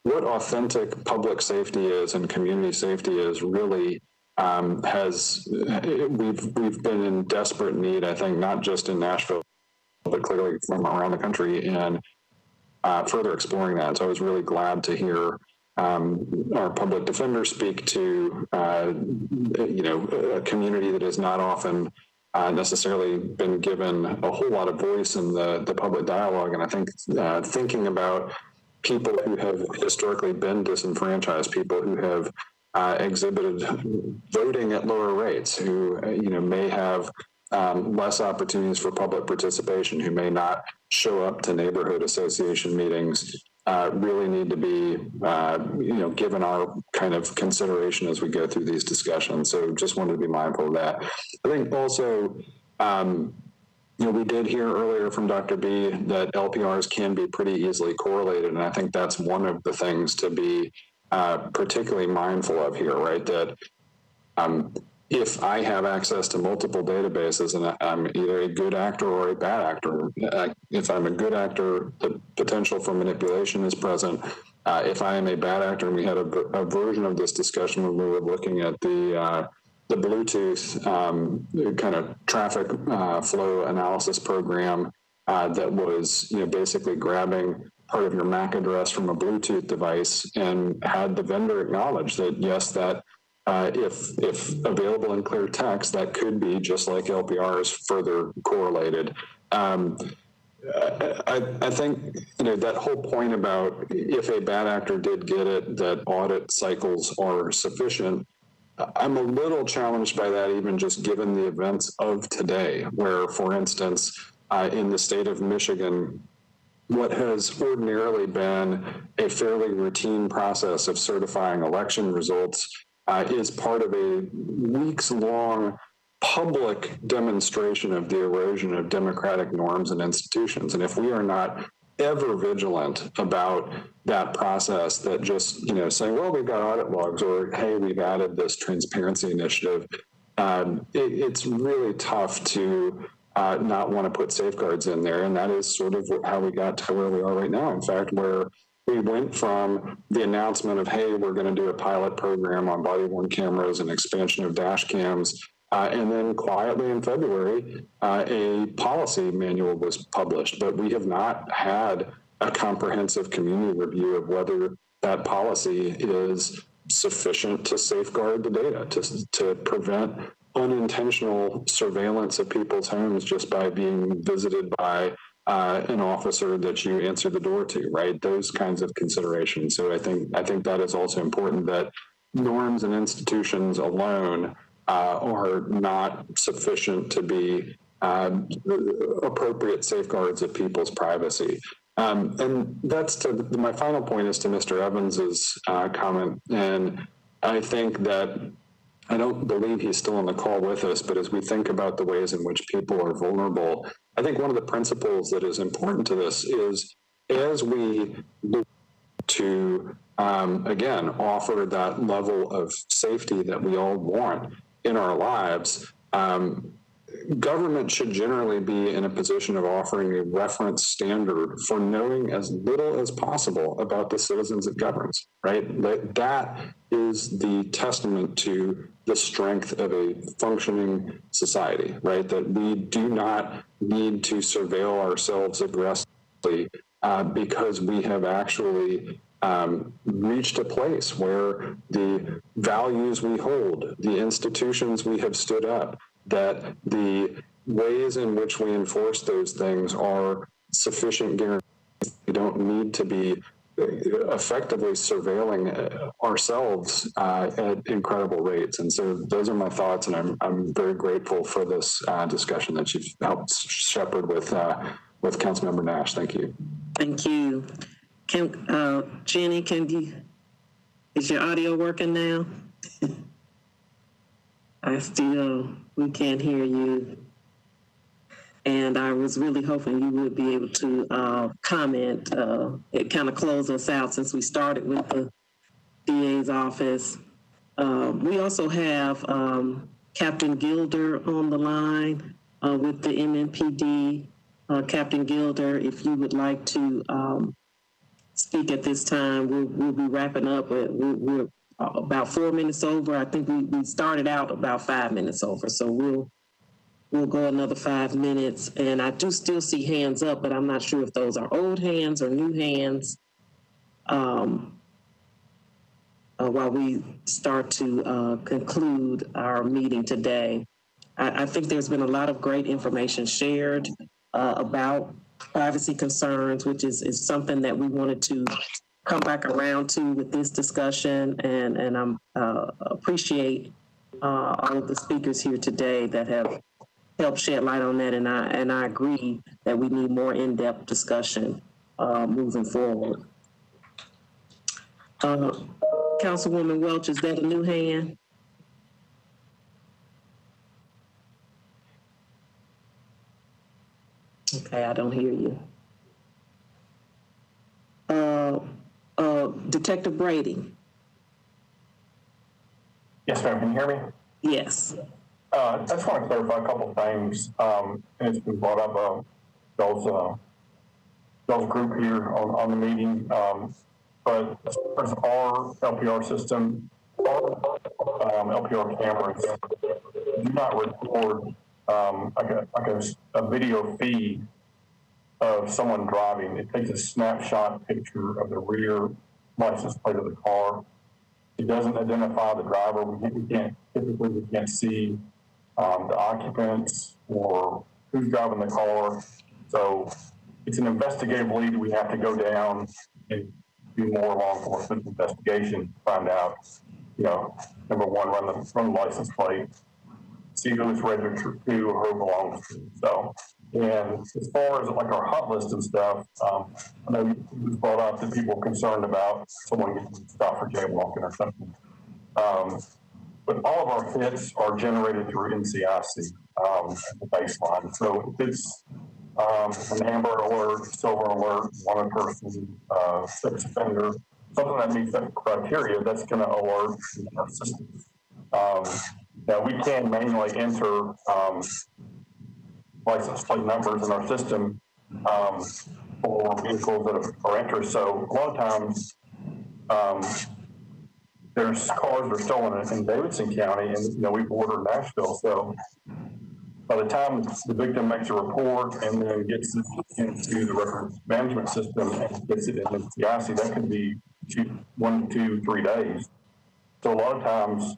what authentic public safety is and community safety is really we've been in desperate need, I think, not just in Nashville, but clearly from around the country, and further exploring that. So I was really glad to hear our public defender speak to, a community that has not often necessarily been given a whole lot of voice in the public dialogue. And I think thinking about people who have historically been disenfranchised, people who have exhibited voting at lower rates, who may have less opportunities for public participation, who may not show up to neighborhood association meetings, really need to be given our kind of consideration as we go through these discussions. So just wanted to be mindful of that. I think also we did hear earlier from Dr. B that LPRs can be pretty easily correlated, and I think that's one of the things to be particularly mindful of here, right? That if I have access to multiple databases and I'm either a good actor or a bad actor, if I'm a good actor, the potential for manipulation is present. If I am a bad actor, and we had a version of this discussion when we were looking at the Bluetooth kind of traffic flow analysis program that was basically grabbing part of your MAC address from a Bluetooth device, and had the vendor acknowledge that yes, that if available in clear text, that could be, just like LPRs, further correlated. I think that whole point about if a bad actor did get it, that audit cycles are sufficient. I'm a little challenged by that, even just given the events of today, where, for instance, in the state of Michigan, what has ordinarily been a fairly routine process of certifying election results is part of a weeks-long public demonstration of the erosion of democratic norms and institutions. And if we are not ever vigilant about that process, that just saying, well, we've got audit logs, or hey, we've added this transparency initiative, it's really tough to not want to put safeguards in there. And that is sort of how we got to where we are right now. In fact, where we went from the announcement of, hey, we're going to do a pilot program on body-worn cameras and expansion of dash cams, and then quietly in February, a policy manual was published. But we have not had a comprehensive community review of whether that policy is sufficient to safeguard the data, to prevent unintentional surveillance of people's homes just by being visited by an officer that you answer the door to, right? Those kinds of considerations. So I think that is also important, that norms and institutions alone are not sufficient to be appropriate safeguards of people's privacy. And that's my final point is to Mr. Evans's comment. And I think that I don't believe he's still on the call with us, but as we think about the ways in which people are vulnerable, I think one of the principles that is important to this is, as we look to, again, offer that level of safety that we all want in our lives, government should generally be in a position of offering a reference standard for knowing as little as possible about the citizens it governs, right? That is the testament to the strength of a functioning society, right? That we do not need to surveil ourselves aggressively because we have actually reached a place where the values we hold, the institutions we have stood up, that the ways in which we enforce those things are sufficient guarantees. We don't need to be effectively surveilling ourselves at incredible rates. And so those are my thoughts, and I'm very grateful for this discussion that you've helped shepherd with Councilmember Nash. Thank you. Thank you. Jenny, is your audio working now? We can't hear you. And I was really hoping you would be able to comment. It kind of closed us out since we started with the DA's office. We also have Captain Gilder on the line with the MMPD. Captain Gilder, if you would like to speak at this time, we'll be wrapping up. We're about 4 minutes over. I think we started out about 5 minutes over, so we'll go another 5 minutes. And I do still see hands up, but I'm not sure if those are old hands or new hands. While we start to conclude our meeting today, I think there's been a lot of great information shared about privacy concerns, which is something that we wanted to come back around to with this discussion, and I'm appreciate all of the speakers here today that have helped shed light on that, and I agree that we need more in-depth discussion moving forward. Councilwoman Welch, is that a new hand? Okay, I don't hear you. Detective Brady. Yes, ma'am. Can you hear me? Yes. I just want to clarify a couple of things. And it's been brought up, those group here on the meeting. But as far as our LPR system, our LPR cameras do not record a video feed of someone driving. It takes a snapshot picture of the rear license plate of the car. It doesn't identify the driver. We can't see the occupants or who's driving the car. So it's an investigative lead. We have to go down and do more law enforcement investigation to find out, number one, run the license plate, see who it's registered to or who belongs to. So, and as far as like our hot list and stuff, I know it was brought up that people are concerned about someone getting stopped for jaywalking or something. But all of our hits are generated through NCIC at the baseline. So if it's an amber alert, silver alert, wanted person, sex offender, something that meets that criteria, that's going to alert our system. Now we can manually enter license plate numbers in our system for vehicles that are entered. So a lot of times there's cars that are stolen in Davidson County, and we border Nashville. So by the time the victim makes a report and then gets it into the record management system and gets it into the CIC, that could be 1 to 2, 3 days. So a lot of times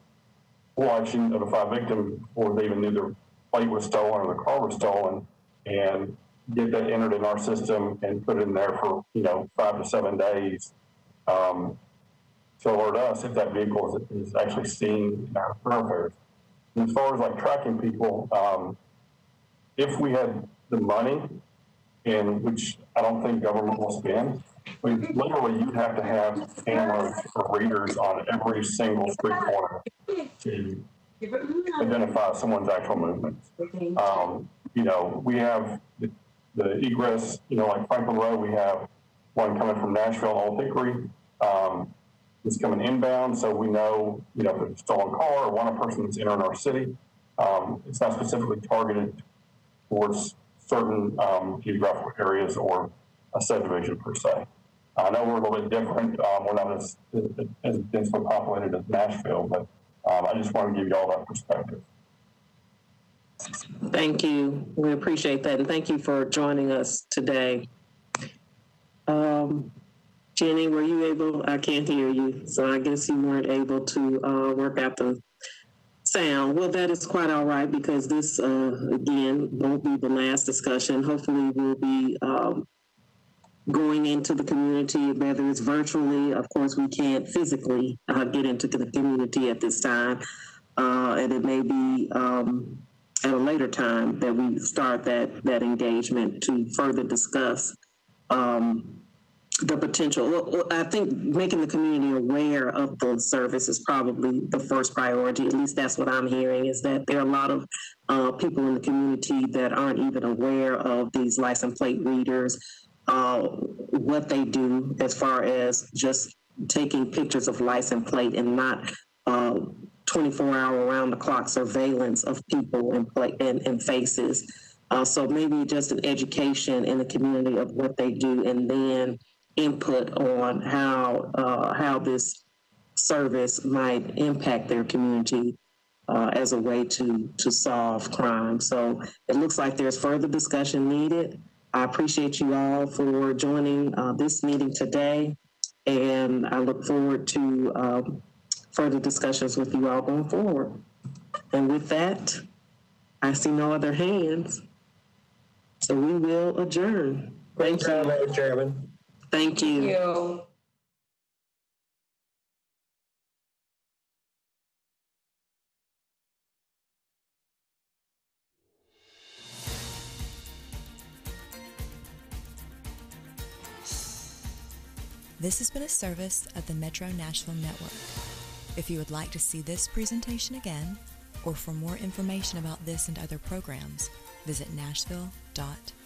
we'll actually notify victim before they even knew their plate was stolen or the car was stolen, and get that entered in our system and put it in there for 5 to 7 days to alert us if that vehicle is actually seen in our thoroughfares. And as far as like tracking people, if we had the money, and which I don't think government will spend, literally you'd have to have cameras or readers on every single street corner to identify someone's actual movements. We have the egress, like Franklin Road, we have one coming from Nashville and Old Hickory. It's coming inbound, so we know, if it's a stolen car or one person that's entering our city. It's not specifically targeted towards certain geographical areas or a subdivision per se. I know we're a little bit different. We're not as densely populated as Nashville, but I just want to give you all that perspective. Thank you. We appreciate that, and thank you for joining us today. Jenny, were you able? I can't hear you, so I guess you weren't able to work out the sound. Well, that is quite all right, because this, again, won't be the last discussion. Hopefully we'll be going into the community, whether it's virtually. Of course, we can't physically get into the community at this time, and it may be at a later time that we start that engagement to further discuss the potential. Well, I think making the community aware of the service is probably the first priority. At least that's what I'm hearing, is that there are a lot of people in the community that aren't even aware of these license plate readers, what they do as far as just taking pictures of license plate and not 24-hour around-the-clock surveillance of people and faces. So maybe just an education in the community of what they do, and then input on how this service might impact their community as a way to solve crime. So it looks like there's further discussion needed. I appreciate you all for joining this meeting today, and I look forward to further discussions with you all going forward. And with that, I see no other hands, so we will adjourn. Thank you, Madam Chairman. Thank you. Thank you. This has been a service of the Metro Nashville Network. If you would like to see this presentation again, or for more information about this and other programs, visit nashville.org.